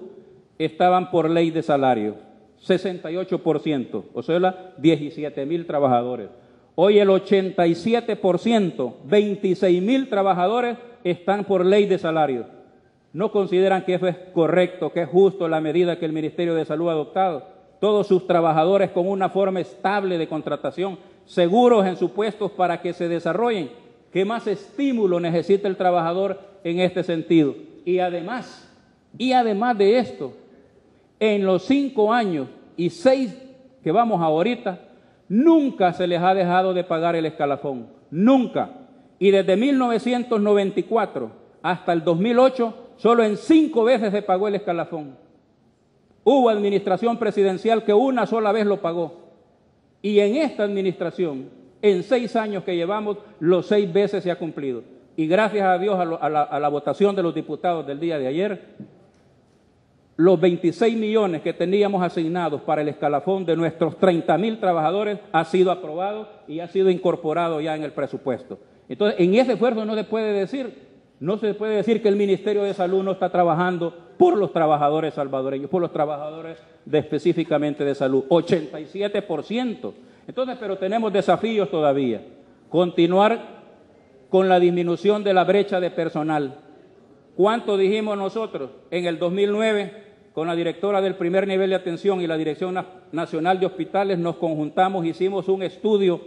S1: estaban por ley de salario. 68%, o sea, 17,000 trabajadores. Hoy el 87%, 26,000 trabajadores están por ley de salario. No consideran que eso es correcto, que es justo la medida que el Ministerio de Salud ha adoptado. Todos sus trabajadores con una forma estable de contratación, seguros en sus puestos para que se desarrollen. ¿Qué más estímulo necesita el trabajador en este sentido? Y además de esto, en los 5 años y 6 que vamos ahorita, nunca se les ha dejado de pagar el escalafón, nunca. Y desde 1994 hasta el 2008, solo en 5 veces se pagó el escalafón. Hubo administración presidencial que una sola vez lo pagó. Y en esta administración, en 6 años que llevamos, los 6 veces se ha cumplido. Y gracias a Dios a la votación de los diputados del día de ayer, los 26 millones que teníamos asignados para el escalafón de nuestros 30,000 trabajadores ha sido aprobado y ha sido incorporado ya en el presupuesto. Entonces, en ese esfuerzo no se puede decir que el Ministerio de Salud no está trabajando por los trabajadores salvadoreños, por los trabajadores específicamente de salud, 87%. Entonces, pero tenemos desafíos todavía. Continuar con la disminución de la brecha de personal. ¿Cuánto dijimos nosotros en el 2009? Con la directora del primer nivel de atención y la Dirección Nacional de Hospitales nos conjuntamos, hicimos un estudio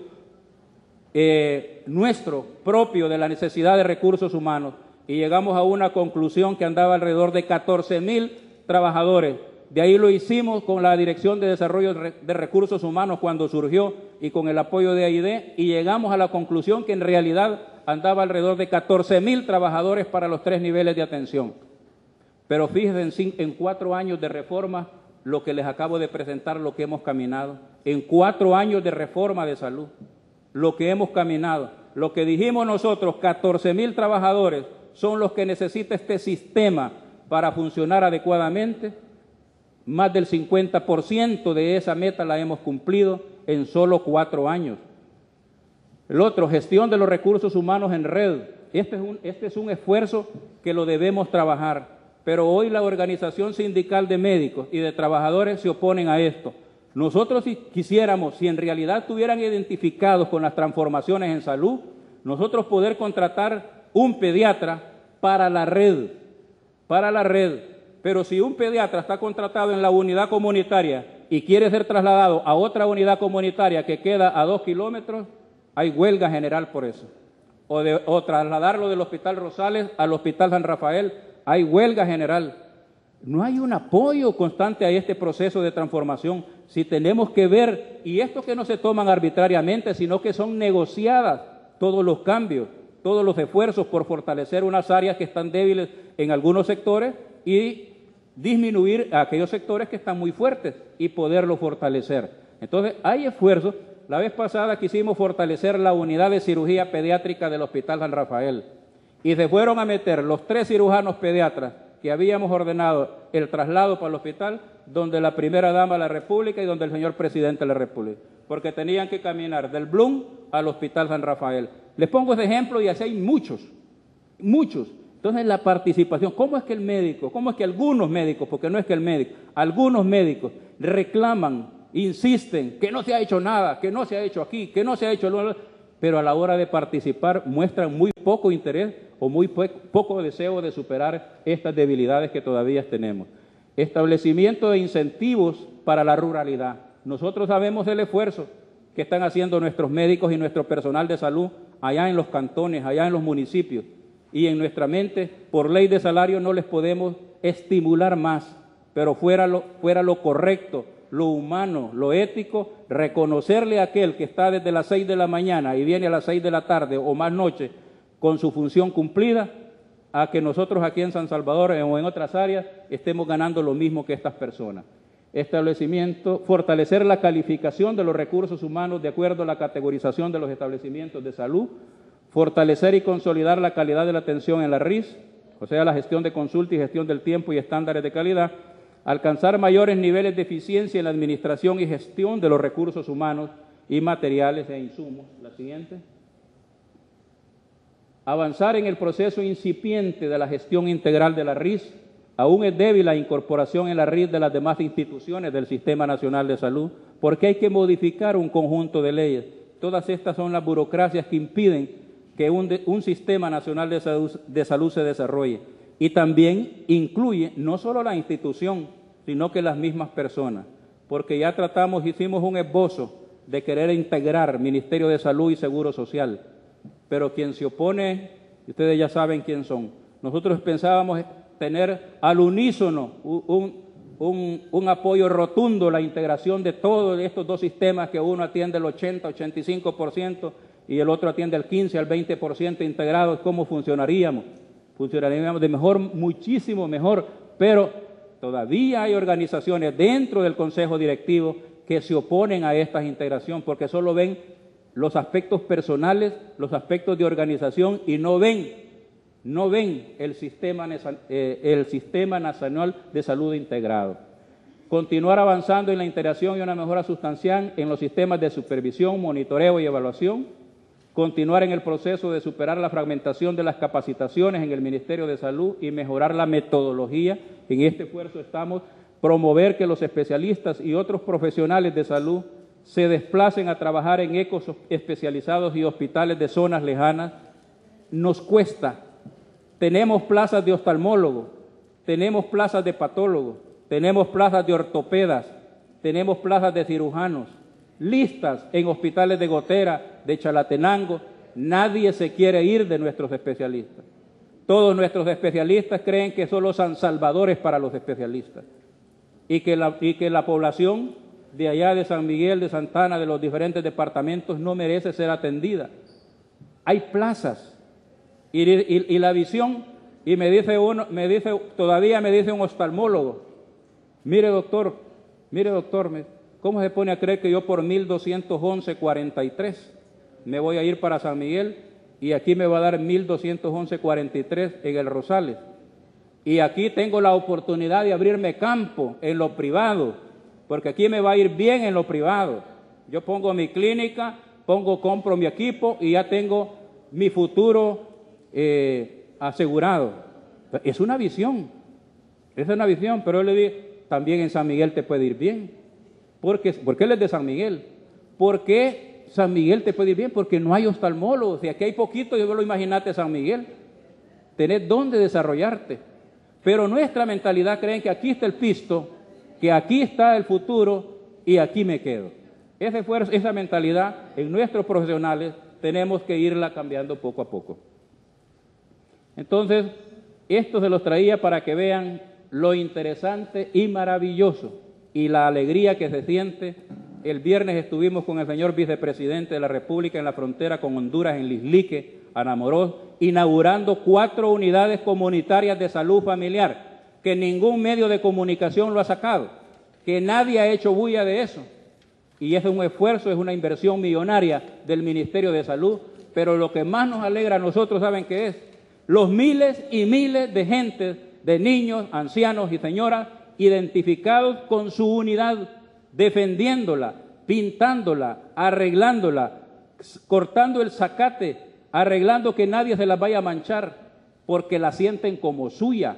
S1: nuestro propio de la necesidad de recursos humanos y llegamos a una conclusión que andaba alrededor de 14.000 trabajadores. De ahí lo hicimos con la Dirección de Desarrollo de Recursos Humanos cuando surgió y con el apoyo de AID, y llegamos a la conclusión que en realidad andaba alrededor de 14.000 trabajadores para los 3 niveles de atención. Pero fíjense, en 4 años de reforma, lo que les acabo de presentar, lo que hemos caminado. En 4 años de reforma de salud, lo que hemos caminado. Lo que dijimos nosotros, 14.000 trabajadores son los que necesita este sistema para funcionar adecuadamente. Más del 50% de esa meta la hemos cumplido en solo 4 años. El otro, gestión de los recursos humanos en red. Este es un esfuerzo que lo debemos trabajar, pero hoy la organización sindical de médicos y de trabajadores se oponen a esto. Nosotros si quisiéramos, si en realidad estuvieran identificados con las transformaciones en salud, nosotros poder contratar un pediatra para la red, pero si un pediatra está contratado en la unidad comunitaria y quiere ser trasladado a otra unidad comunitaria que queda a 2 kilómetros, hay huelga general por eso. O trasladarlo del Hospital Rosales al Hospital San Rafael, hay huelga general. No hay un apoyo constante a este proceso de transformación. Si tenemos que ver, y esto que no se toman arbitrariamente, sino que son negociadas todos los cambios, todos los esfuerzos por fortalecer unas áreas que están débiles en algunos sectores y disminuir a aquellos sectores que están muy fuertes y poderlos fortalecer. Entonces, hay esfuerzos. La vez pasada quisimos fortalecer la unidad de cirugía pediátrica del Hospital San Rafael y se fueron a meter los 3 cirujanos pediatras que habíamos ordenado el traslado para el hospital, donde la primera dama de la República y donde el señor presidente de la República, porque tenían que caminar del Blum al Hospital San Rafael. Les pongo ese ejemplo y así hay muchos. Entonces, la participación, ¿cómo es que el médico, cómo es que algunos médicos, porque no es que el médico, algunos médicos reclaman, insisten, que no se ha hecho nada, que no se ha hecho aquí, que no se ha hecho, pero a la hora de participar muestran muy poco interés o muy poco deseo de superar estas debilidades que todavía tenemos? Establecimiento de incentivos para la ruralidad. Nosotros sabemos el esfuerzo que están haciendo nuestros médicos y nuestro personal de salud allá en los cantones, allá en los municipios. Y en nuestra mente, por ley de salario, no les podemos estimular más, pero fuera lo correcto, lo humano, lo ético, reconocerle a aquel que está desde las 6 de la mañana y viene a las 6 de la tarde o más noche con su función cumplida, a que nosotros aquí en San Salvador o en otras áreas estemos ganando lo mismo que estas personas. Fortalecer la calificación de los recursos humanos de acuerdo a la categorización de los establecimientos de salud, fortalecer y consolidar la calidad de la atención en la RIS, o sea, la gestión de consulta y gestión del tiempo y estándares de calidad, alcanzar mayores niveles de eficiencia en la administración y gestión de los recursos humanos y materiales e insumos. La siguiente. Avanzar en el proceso incipiente de la gestión integral de la RIS. Aún es débil la incorporación en la RIS de las demás instituciones del Sistema Nacional de Salud, porque hay que modificar un conjunto de leyes. Todas estas son las burocracias que impiden que un Sistema Nacional de Salud se desarrolle. Y también incluye no solo la institución, sino que las mismas personas, porque ya hicimos un esbozo de querer integrar Ministerio de Salud y Seguro Social, pero quien se opone, ustedes ya saben quién son. Nosotros pensábamos tener al unísono un apoyo rotundo, la integración de todos estos 2 sistemas, que uno atiende el 80-85% y el otro atiende el 15 al 20% integrados. ¿Cómo funcionaríamos? Funcionaríamos de mejor, muchísimo mejor, pero todavía hay organizaciones dentro del Consejo Directivo que se oponen a esta integración porque solo ven los aspectos personales, los aspectos de organización y no ven el Sistema Nacional de Salud integrado. Continuar avanzando en la integración y una mejora sustancial en los sistemas de supervisión, monitoreo y evaluación. Continuar en el proceso de superar la fragmentación de las capacitaciones en el Ministerio de Salud y mejorar la metodología. En este esfuerzo estamos. Promover que los especialistas y otros profesionales de salud se desplacen a trabajar en ecos especializados y hospitales de zonas lejanas. Nos cuesta. Tenemos plazas de oftalmólogos, tenemos plazas de patólogos, tenemos plazas de ortopedas, tenemos plazas de cirujanos, listas en hospitales de Gotera, de Chalatenango. Nadie se quiere ir de nuestros especialistas. Todos nuestros especialistas creen que solo son salvadores para los especialistas y que la población de allá de San Miguel, de Santa Ana, de los diferentes departamentos no merece ser atendida. Hay plazas y la visión, y todavía me dice un oftalmólogo, mire doctor, ¿cómo se pone a creer que yo por 1.211.43 me voy a ir para San Miguel y aquí me va a dar 1.211.43 en el Rosales? Y aquí tengo la oportunidad de abrirme campo en lo privado, porque aquí me va a ir bien en lo privado. Yo pongo mi clínica, compro mi equipo y ya tengo mi futuro asegurado. Es una visión, pero yo le digo, también en San Miguel te puede ir bien. ¿Por qué él es de San Miguel? ¿Por qué San Miguel te puede ir bien? Porque no hay oftalmólogos. Y aquí hay poquito, yo lo imagínate San Miguel. Tenés dónde desarrollarte. Pero nuestra mentalidad creen que aquí está el pisto, que aquí está el futuro y aquí me quedo. Esa mentalidad en nuestros profesionales tenemos que irla cambiando poco a poco. Entonces, esto se los traía para que vean lo interesante y maravilloso y la alegría que se siente. El viernes estuvimos con el señor vicepresidente de la República en la frontera con Honduras, en Lislique, Anamorós, inaugurando 4 unidades comunitarias de salud familiar, que ningún medio de comunicación lo ha sacado, que nadie ha hecho bulla de eso. Y es un esfuerzo, es una inversión millonaria del Ministerio de Salud, pero lo que más nos alegra a nosotros, ¿saben qué es? Los miles y miles de gente, de niños, ancianos y señoras, identificados con su unidad, defendiéndola, pintándola, arreglándola, cortando el zacate, arreglando que nadie se las vaya a manchar, porque la sienten como suya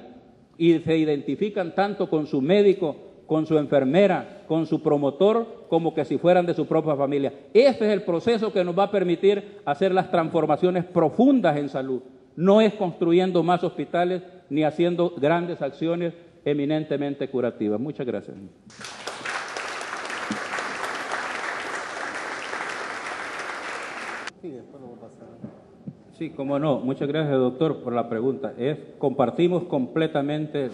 S1: y se identifican tanto con su médico, con su enfermera, con su promotor, como que si fueran de su propia familia. Este es el proceso que nos va a permitir hacer las transformaciones profundas en salud. No es construyendo más hospitales ni haciendo grandes acciones eminentemente curativas. Muchas gracias. Sí, cómo no. Muchas gracias, doctor, por la pregunta. Compartimos completamente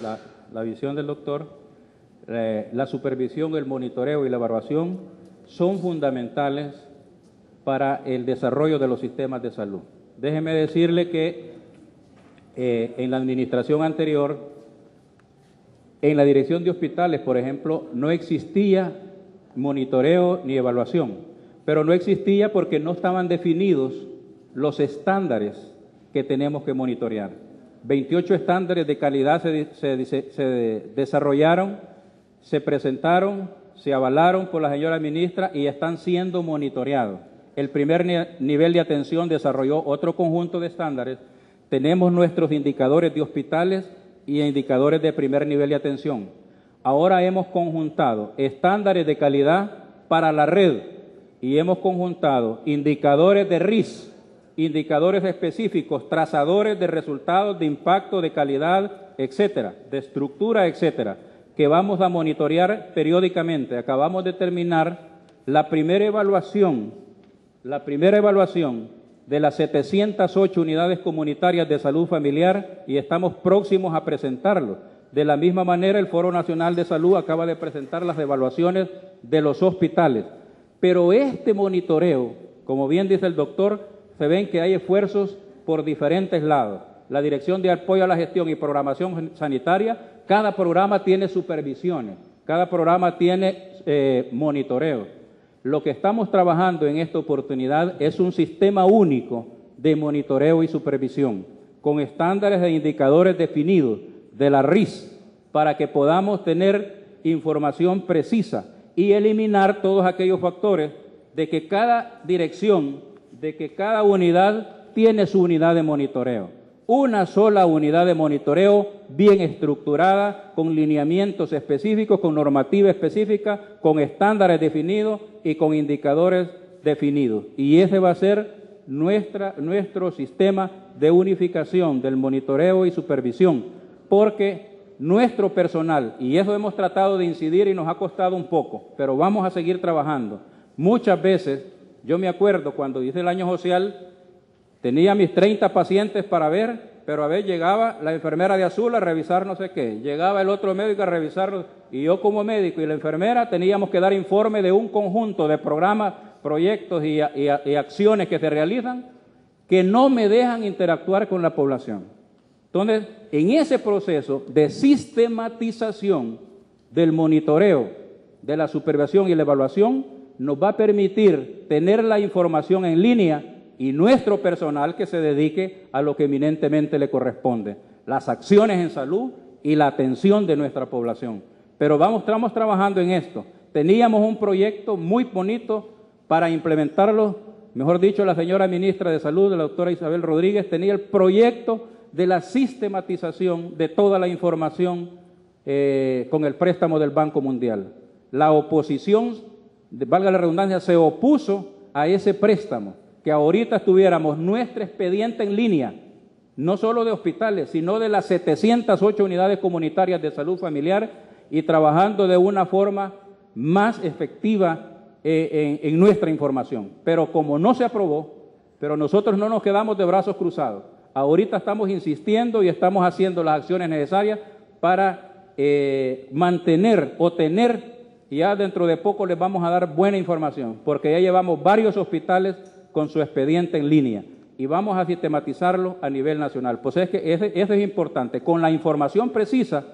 S1: la visión del doctor. La supervisión, el monitoreo y la evaluación son fundamentales para el desarrollo de los sistemas de salud. Déjeme decirle que en la administración anterior, en la dirección de hospitales, por ejemplo, no existía monitoreo ni evaluación, pero no existía porque no estaban definidos los estándares que tenemos que monitorear. 28 estándares de calidad se desarrollaron, se presentaron, se avalaron por la señora ministra y están siendo monitoreados. El primer nivel de atención desarrolló otro conjunto de estándares. Tenemos nuestros indicadores de hospitales y indicadores de primer nivel de atención. Ahora hemos conjuntado estándares de calidad para la red y hemos conjuntado indicadores de RIS, indicadores específicos, trazadores de resultados, de impacto, de calidad, etcétera, de estructura, etcétera, que vamos a monitorear periódicamente. Acabamos de terminar la primera evaluación de las 708 unidades comunitarias de salud familiar y estamos próximos a presentarlo. De la misma manera, el Foro Nacional de Salud acaba de presentar las evaluaciones de los hospitales. Pero este monitoreo, como bien dice el doctor, se ven que hay esfuerzos por diferentes lados. La Dirección de Apoyo a la Gestión y Programación Sanitaria, cada programa tiene supervisiones, cada programa tiene monitoreo. Lo que estamos trabajando en esta oportunidad es un sistema único de monitoreo y supervisión, con estándares e indicadores definidos de la RIS, para que podamos tener información precisa y eliminar todos aquellos factores de que cada dirección, de que cada unidad tiene su unidad de monitoreo. Una sola unidad de monitoreo bien estructurada, con lineamientos específicos, con normativa específica, con estándares definidos y con indicadores definidos. Y ese va a ser nuestro sistema de unificación del monitoreo y supervisión, porque nuestro personal, y eso hemos tratado de incidir y nos ha costado un poco, pero vamos a seguir trabajando. Muchas veces, yo me acuerdo cuando hice el año social, tenía mis 30 pacientes para ver pero a ver, llegaba la enfermera de azul a revisar no sé qué, llegaba el otro médico a revisarlo, y yo como médico y la enfermera teníamos que dar informe de un conjunto de programas, proyectos y acciones que se realizan que no me dejan interactuar con la población. Entonces, en ese proceso de sistematización del monitoreo, de la supervisión y la evaluación, nos va a permitir tener la información en línea y nuestro personal que se dedique a lo que eminentemente le corresponde, las acciones en salud y la atención de nuestra población. Pero estamos trabajando en esto. Teníamos un proyecto muy bonito para implementarlo, mejor dicho, la señora ministra de Salud, la doctora Isabel Rodríguez, tenía el proyecto de la sistematización de toda la información con el préstamo del Banco Mundial. La oposición, valga la redundancia, se opuso a ese préstamo, que ahorita tuviéramos nuestro expediente en línea, no solo de hospitales, sino de las 708 unidades comunitarias de salud familiar y trabajando de una forma más efectiva en nuestra información. Pero como no se aprobó, pero nosotros no nos quedamos de brazos cruzados. Ahorita estamos insistiendo y estamos haciendo las acciones necesarias para mantener o tener, y ya dentro de poco les vamos a dar buena información, porque ya llevamos varios hospitales con su expediente en línea y vamos a sistematizarlo a nivel nacional. Pues es que eso es importante. Con la información precisa,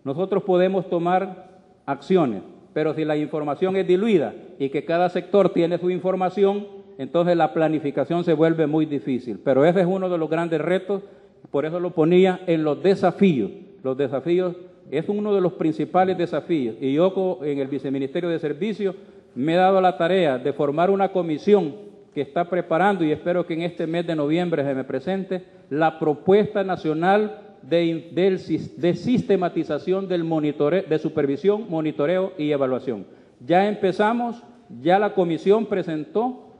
S1: nosotros podemos tomar acciones, pero si la información es diluida y que cada sector tiene su información, entonces la planificación se vuelve muy difícil. Pero ese es uno de los grandes retos, por eso lo ponía en los desafíos. Los desafíos es uno de los principales desafíos. Y yo en el Viceministerio de Servicios me he dado la tarea de formar una comisión que está preparando, y espero que en este mes de noviembre se me presente, la propuesta nacional de sistematización del monitoreo, de supervisión, monitoreo y evaluación. Ya empezamos, ya la comisión presentó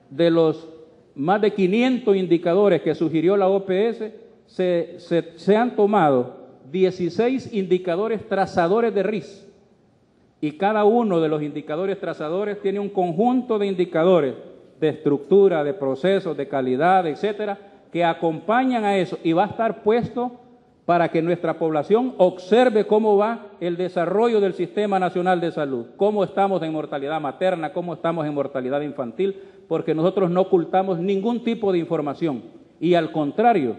S1: de los más de 500 indicadores que sugirió la OPS, se han tomado 16 indicadores trazadores de RIS, y cada uno de los indicadores trazadores tiene un conjunto de indicadores de estructura, de procesos, de calidad, etcétera, que acompañan a eso, y va a estar puesto para que nuestra población observe cómo va el desarrollo del Sistema Nacional de Salud, cómo estamos en mortalidad materna, cómo estamos en mortalidad infantil, porque nosotros no ocultamos ningún tipo de información, y al contrario,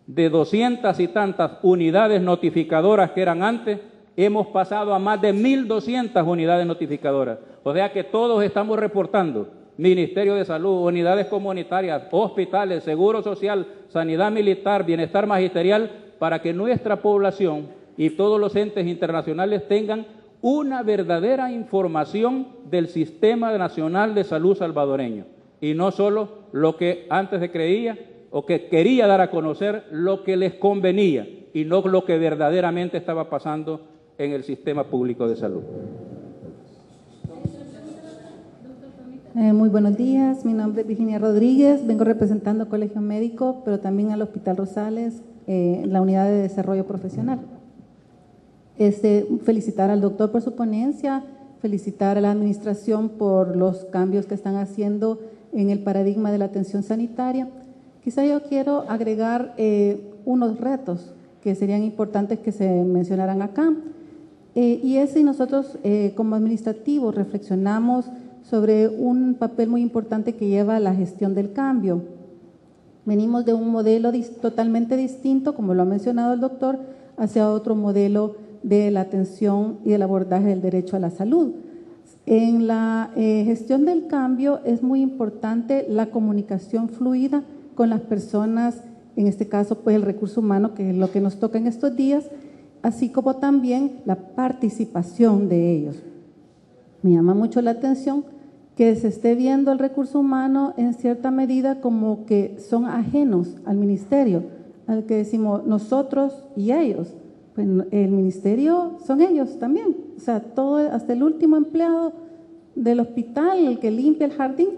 S1: de 200 y tantas unidades notificadoras que eran antes, hemos pasado a más de 1.200 unidades notificadoras, o sea que todos estamos reportando. Ministerio de Salud, unidades comunitarias, hospitales, Seguro Social, Sanidad Militar, Bienestar Magisterial, para que nuestra población y todos los entes internacionales tengan una verdadera información del Sistema Nacional de Salud salvadoreño, y no solo lo que antes se creía o que quería dar a conocer lo que les convenía y no lo que verdaderamente estaba pasando en el sistema público de salud.
S2: Muy buenos días, mi nombre es Virginia Rodríguez, vengo representando al Colegio Médico, pero también al Hospital Rosales, la unidad de desarrollo profesional. Felicitar al doctor por su ponencia, felicitar a la administración por los cambios que están haciendo en el paradigma de la atención sanitaria. Quizá yo quiero agregar unos retos que serían importantes que se mencionaran acá, y es si nosotros como administrativos reflexionamos sobre un papel muy importante que lleva la gestión del cambio. Venimos de un modelo totalmente distinto, como lo ha mencionado el doctor, hacia otro modelo de la atención y del abordaje del derecho a la salud. En la gestión del cambio es muy importante la comunicación fluida con las personas, en este caso pues el recurso humano, que es lo que nos toca en estos días, así como también la participación de ellos. Me llama mucho la atención que se esté viendo el recurso humano en cierta medida como que son ajenos al ministerio, al que decimos nosotros y ellos. Pues el ministerio son ellos también, o sea, todo, hasta el último empleado del hospital, el que limpia el jardín,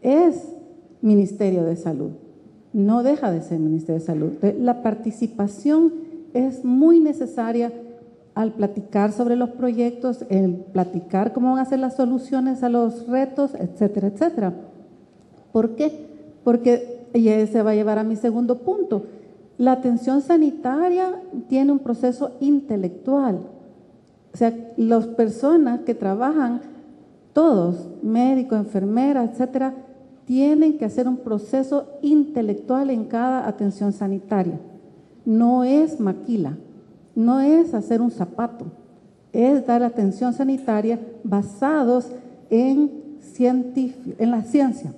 S2: es Ministerio de Salud, no deja de ser Ministerio de Salud. La participación es muy necesaria al platicar sobre los proyectos, en platicar cómo van a ser las soluciones a los retos, etcétera, etcétera. ¿Por qué? Porque ella se va a llevar a mi segundo punto. La atención sanitaria tiene un proceso intelectual. O sea, las personas que trabajan, todos, médicos, enfermeras, etcétera, tienen que hacer un proceso intelectual en cada atención sanitaria. No es maquila, no es hacer un zapato, es dar atención sanitaria basados en la ciencia.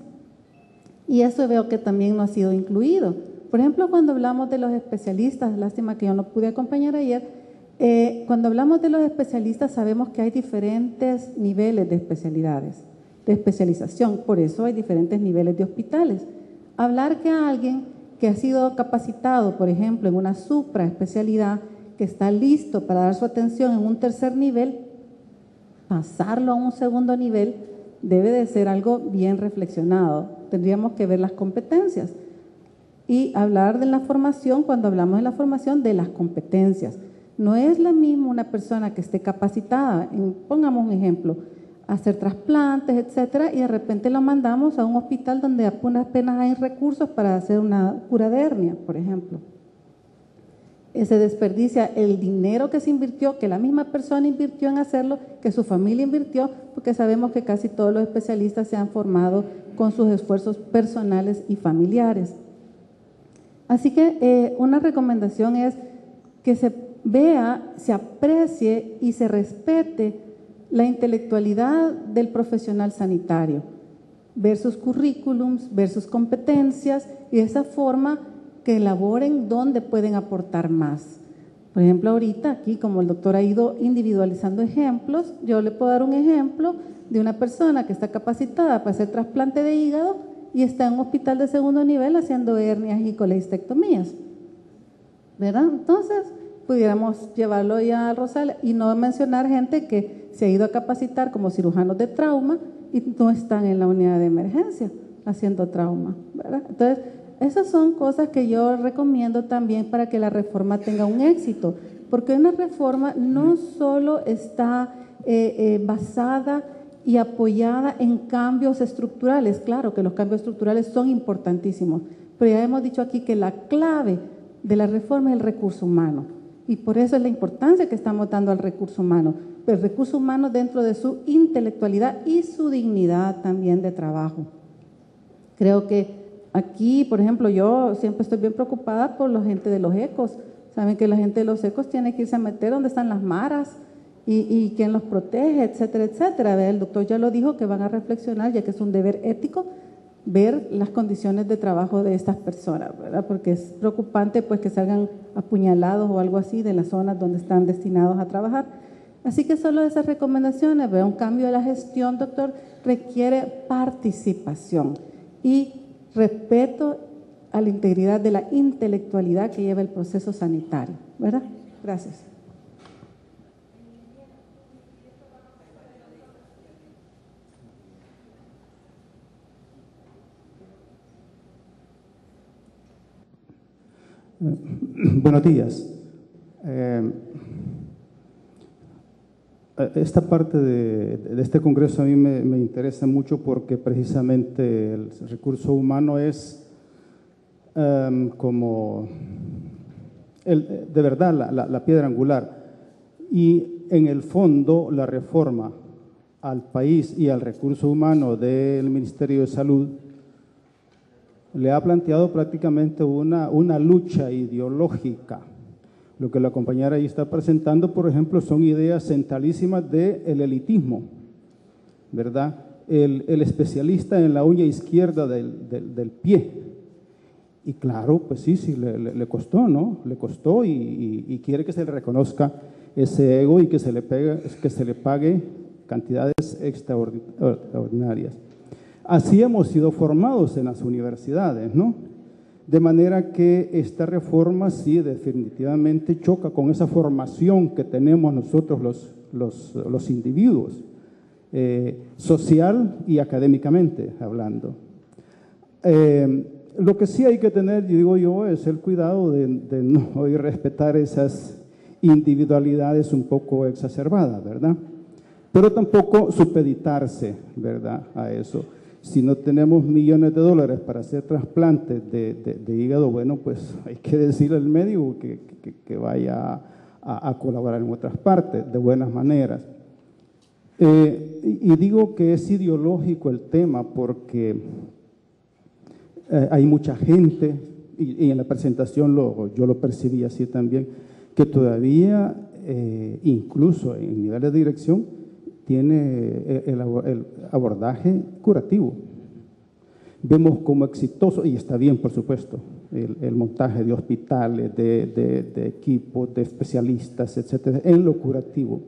S2: Y eso veo que también no ha sido incluido. Por ejemplo, cuando hablamos de los especialistas, lástima que yo no pude acompañar ayer, cuando hablamos de los especialistas sabemos que hay diferentes niveles de especialidades, de especialización, por eso hay diferentes niveles de hospitales. Hablar que alguien que ha sido capacitado, por ejemplo, en una supraespecialidad, que está listo para dar su atención en un tercer nivel, pasarlo a un segundo nivel, debe de ser algo bien reflexionado. Tendríamos que ver las competencias y hablar de la formación, cuando hablamos de la formación, de las competencias. No es la misma una persona que esté capacitada, pongamos un ejemplo, a hacer trasplantes, etcétera, y de repente lo mandamos a un hospital donde apenas hay recursos para hacer una cura de hernia, por ejemplo. Se desperdicia el dinero que se invirtió, que la misma persona invirtió en hacerlo, que su familia invirtió, porque sabemos que casi todos los especialistas se han formado con sus esfuerzos personales y familiares. Así que una recomendación es que se vea, se aprecie y se respete la intelectualidad del profesional sanitario, ver sus currículums, ver sus competencias y de esa forma que elaboren dónde pueden aportar más. Por ejemplo, ahorita aquí, como el doctor ha ido individualizando ejemplos, yo le puedo dar un ejemplo de una persona que está capacitada para hacer trasplante de hígado y está en un hospital de segundo nivel haciendo hernias y colecistectomías, ¿verdad? Entonces, pudiéramos llevarlo ya al Rosal y no mencionar gente que se ha ido a capacitar como cirujanos de trauma y no están en la unidad de emergencia haciendo trauma, ¿verdad? Entonces, esas son cosas que yo recomiendo también para que la reforma tenga un éxito, porque una reforma no solo está basada y apoyada en cambios estructurales. Claro que los cambios estructurales son importantísimos, pero ya hemos dicho aquí que la clave de la reforma es el recurso humano, y por eso es la importancia que estamos dando al recurso humano, pero el recurso humano dentro de su intelectualidad y su dignidad también de trabajo. Creo que aquí, por ejemplo, yo siempre estoy bien preocupada por la gente de los ecos. Saben que la gente de los ecos tiene que irse a meter donde están las maras y quién los protege, etcétera, etcétera. El doctor ya lo dijo, que van a reflexionar, ya que es un deber ético, ver las condiciones de trabajo de estas personas, ¿verdad? Porque es preocupante pues que salgan apuñalados o algo así de las zonas donde están destinados a trabajar. Así que solo esas recomendaciones, ¿verdad? Un cambio de la gestión, doctor, requiere participación y respeto a la integridad de la intelectualidad que lleva el proceso sanitario, ¿verdad? Gracias.
S3: Buenos días. Esta parte de este congreso a mí me interesa mucho porque precisamente el recurso humano es como de verdad la piedra angular, y en el fondo la reforma al país y al recurso humano del Ministerio de Salud le ha planteado prácticamente una lucha ideológica. Lo que la compañera ahí está presentando, por ejemplo, son ideas centralísimas del elitismo, ¿verdad? El especialista en la uña izquierda del pie. Y claro, pues sí, le costó, ¿no? Le costó y quiere que se le reconozca ese ego y que se le pague cantidades extraordinarias. Así hemos sido formados en las universidades, ¿no? De manera que esta reforma sí definitivamente choca con esa formación que tenemos nosotros los individuos, social y académicamente hablando. Lo que sí hay que tener, digo yo, es el cuidado de no irrespetar esas individualidades un poco exacerbadas, ¿verdad? Pero tampoco supeditarse, ¿verdad?, a eso. Si no tenemos millones de dólares para hacer trasplantes de hígado, bueno, pues hay que decirle al médico que vaya a colaborar en otras partes, de buenas maneras. Y digo que es ideológico el tema porque hay mucha gente, y en la presentación yo lo percibí así también, que todavía, incluso en niveles de dirección, tiene el abordaje curativo. Vemos como exitoso, y está bien, por supuesto, el montaje de hospitales, de equipos, de especialistas, etcétera, en lo curativo.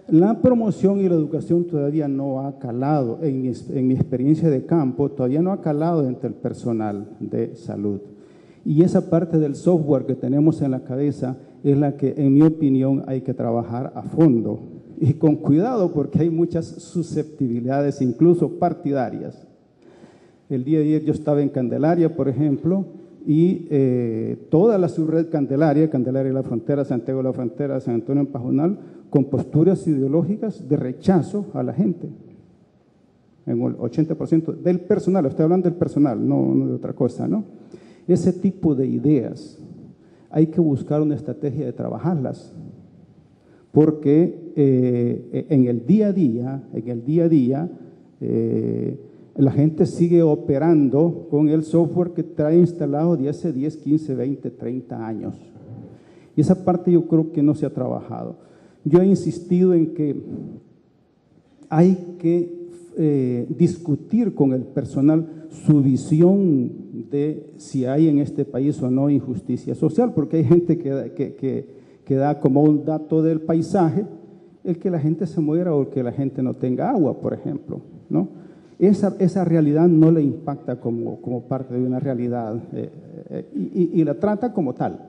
S3: La promoción y la educación todavía no ha calado, en mi experiencia de campo, todavía no ha calado entre el personal de salud. Y esa parte del software que tenemos en la cabeza es la que, en mi opinión, hay que trabajar a fondo y con cuidado porque hay muchas susceptibilidades, incluso partidarias. El día de ayer yo estaba en Candelaria, por ejemplo, y toda la subred Candelaria de la Frontera, Santiago de la Frontera, San Antonio en Pajonal, con posturas ideológicas de rechazo a la gente. En el 80% del personal, estoy hablando del personal, no de otra cosa, ¿no? Ese tipo de ideas hay que buscar una estrategia de trabajarlas, porque en el día a día, la gente sigue operando con el software que trae instalado de hace 10, 15, 20, 30 años. Y esa parte yo creo que no se ha trabajado. Yo he insistido en que hay que discutir con el personal su visión de si hay en este país o no injusticia social, porque hay gente que da como un dato del paisaje el que la gente se muera o el que la gente no tenga agua, por ejemplo, ¿no? Esa realidad no le impacta como parte de una realidad y la trata como tal.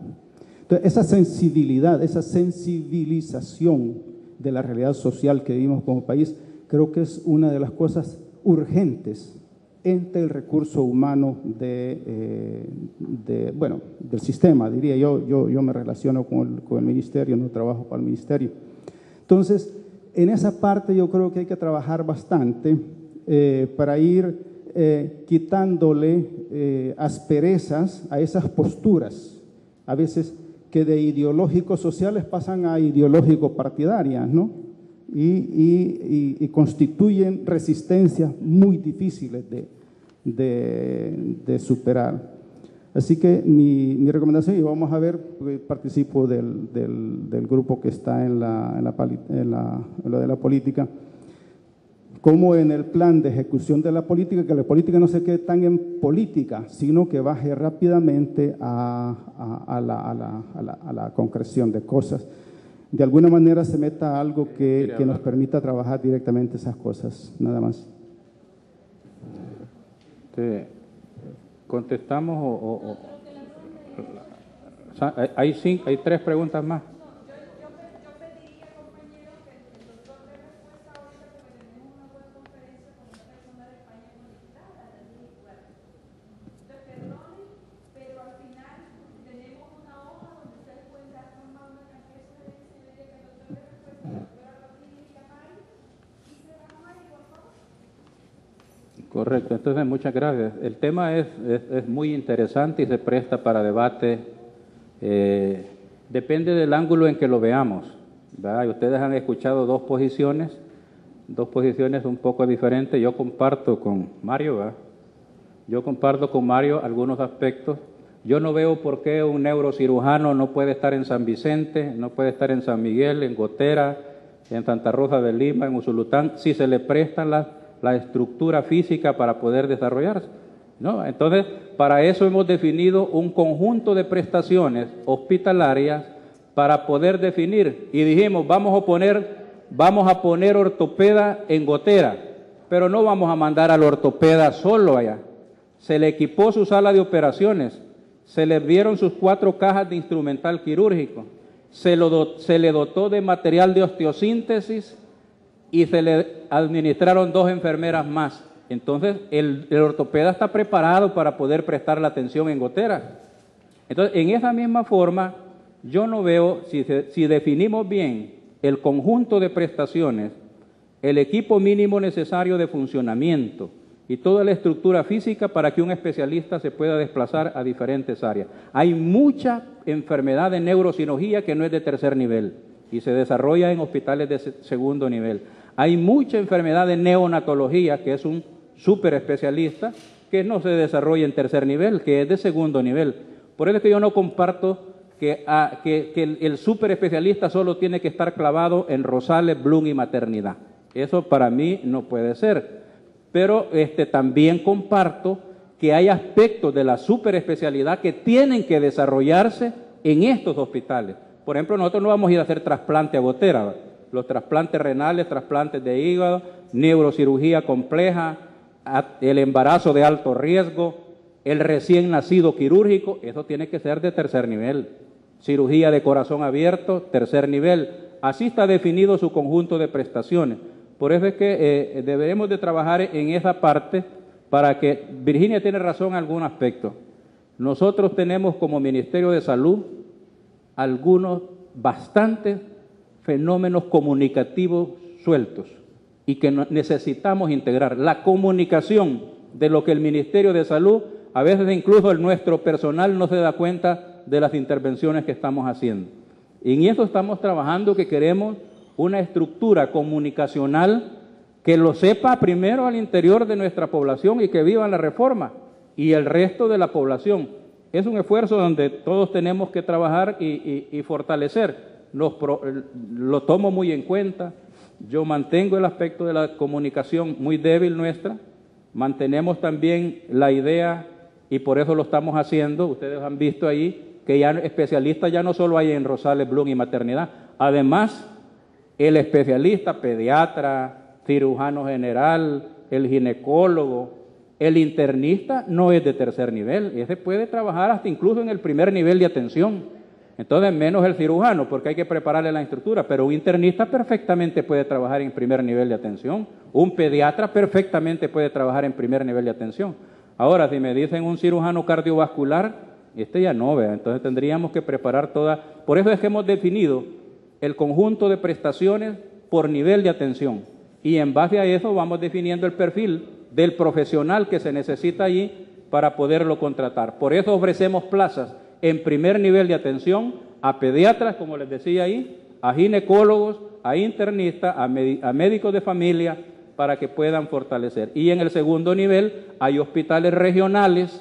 S3: Entonces, esa sensibilidad, esa sensibilización de la realidad social que vivimos como país, creo que es una de las cosas urgentes entre el recurso humano del sistema, diría yo. Yo me relaciono con el ministerio, no trabajo para el ministerio. Entonces, en esa parte yo creo que hay que trabajar bastante para ir quitándole asperezas a esas posturas, a veces que de ideológicos sociales pasan a ideológicos partidarias, ¿no? Y constituyen resistencias muy difíciles de superar. Así que mi recomendación, y vamos a ver, porque participo del grupo que está en lo de la política, como en el plan de ejecución de la política, que la política no se quede tan en política, sino que baje rápidamente a la concreción de cosas. De alguna manera se meta algo que nos permita trabajar directamente esas cosas, nada más.
S1: ¿Contestamos hay 3 preguntas más? Correcto, entonces muchas gracias. El tema es muy interesante y se presta para debate. Depende del ángulo en que lo veamos, ¿verdad? Y ustedes han escuchado dos posiciones un poco diferentes. Yo comparto con Mario, ¿verdad? Yo comparto con Mario algunos aspectos. Yo no veo por qué un neurocirujano no puede estar en San Vicente, no puede estar en San Miguel, en Gotera, en Santa Rosa de Lima, en Usulután, si se le prestan la estructura física para poder desarrollarse, ¿no? Entonces, para eso hemos definido un conjunto de prestaciones hospitalarias para poder definir, y dijimos, vamos a poner ortopeda en Gotera, pero no vamos a mandar al ortopeda solo allá. Se le equipó su sala de operaciones, se le dieron sus 4 cajas de instrumental quirúrgico, se le dotó de material de osteosíntesis y se le administraron 2 enfermeras más. Entonces, el ortopeda está preparado para poder prestar la atención en Gotera. Entonces, en esa misma forma, yo no veo, si definimos bien el conjunto de prestaciones, el equipo mínimo necesario de funcionamiento y toda la estructura física para que un especialista se pueda desplazar a diferentes áreas. Hay mucha enfermedad de neurocirugía que no es de tercer nivel y se desarrolla en hospitales de segundo nivel. Hay mucha enfermedad de neonatología, que es un súper especialista, que no se desarrolla en tercer nivel, que es de segundo nivel. Por eso es que yo no comparto que el súper especialista solo tiene que estar clavado en Rosales, Bloom y maternidad. Eso para mí no puede ser. Pero también comparto que hay aspectos de la superespecialidad que tienen que desarrollarse en estos hospitales. Por ejemplo, nosotros no vamos a ir a hacer trasplante a gotera, ¿verdad? Los trasplantes renales, trasplantes de hígado, neurocirugía compleja, el embarazo de alto riesgo, el recién nacido quirúrgico, eso tiene que ser de tercer nivel. Cirugía de corazón abierto, tercer nivel. Así está definido su conjunto de prestaciones. Por eso es que deberemos de trabajar en esa parte para que, Virginia tiene razón en algún aspecto. Nosotros tenemos como Ministerio de Salud algunos bastantes fenómenos comunicativos sueltos y que necesitamos integrar. La comunicación de lo que el Ministerio de Salud, a veces incluso nuestro personal no se da cuenta de las intervenciones que estamos haciendo. Y en eso estamos trabajando, que queremos una estructura comunicacional que lo sepa primero al interior de nuestra población y que viva la reforma y el resto de la población. Es un esfuerzo donde todos tenemos que trabajar y fortalecer. Lo tomo muy en cuenta. Yo mantengo el aspecto de la comunicación muy débil nuestra. Mantenemos también la idea, y por eso lo estamos haciendo, ustedes han visto ahí, que ya especialistas ya no solo hay en Rosales, Bloom y maternidad. Además, el especialista pediatra, cirujano general, el ginecólogo, el internista no es de tercer nivel. Ese puede trabajar hasta incluso en el primer nivel de atención. Entonces, menos el cirujano, porque hay que prepararle la estructura, pero un internista perfectamente puede trabajar en primer nivel de atención. Un pediatra perfectamente puede trabajar en primer nivel de atención. Ahora, si me dicen un cirujano cardiovascular, ya no, ¿verdad? Entonces tendríamos que preparar toda. Por eso es que hemos definido el conjunto de prestaciones por nivel de atención. Y en base a eso vamos definiendo el perfil del profesional que se necesita allí para poderlo contratar. Por eso ofrecemos plazas en primer nivel de atención a pediatras, como les decía ahí, a ginecólogos, a internistas, a médicos de familia, para que puedan fortalecer. Y en el segundo nivel hay hospitales regionales,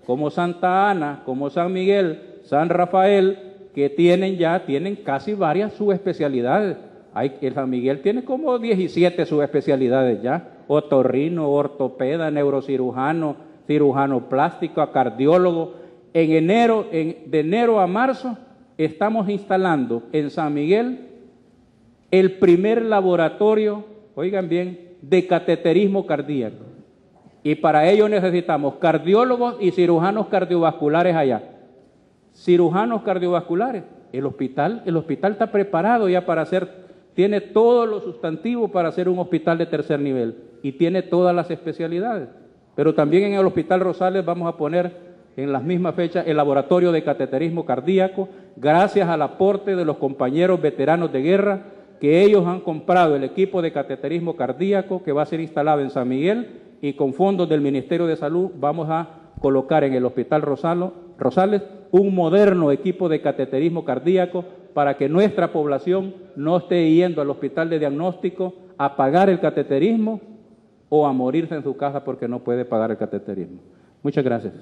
S1: como Santa Ana, como San Miguel, San Rafael, que tienen casi varias subespecialidades. El San Miguel tiene como 17 subespecialidades ya: otorrino, ortopeda, neurocirujano, cirujano plástico, cardiólogo. De enero a marzo estamos instalando en San Miguel el primer laboratorio, oigan bien, de cateterismo cardíaco. Y para ello necesitamos cardiólogos y cirujanos cardiovasculares allá. Cirujanos cardiovasculares. El hospital está preparado ya para tiene todos los sustantivos para ser un hospital de tercer nivel y tiene todas las especialidades. Pero también en el Hospital Rosales vamos a poner en las mismas fechas el laboratorio de cateterismo cardíaco, gracias al aporte de los compañeros veteranos de guerra, que ellos han comprado el equipo de cateterismo cardíaco que va a ser instalado en San Miguel, y con fondos del Ministerio de Salud vamos a colocar en el Hospital Rosales un moderno equipo de cateterismo cardíaco para que nuestra población no esté yendo al hospital de diagnóstico a pagar el cateterismo o a morirse en su casa porque no puede pagar el cateterismo. Muchas gracias.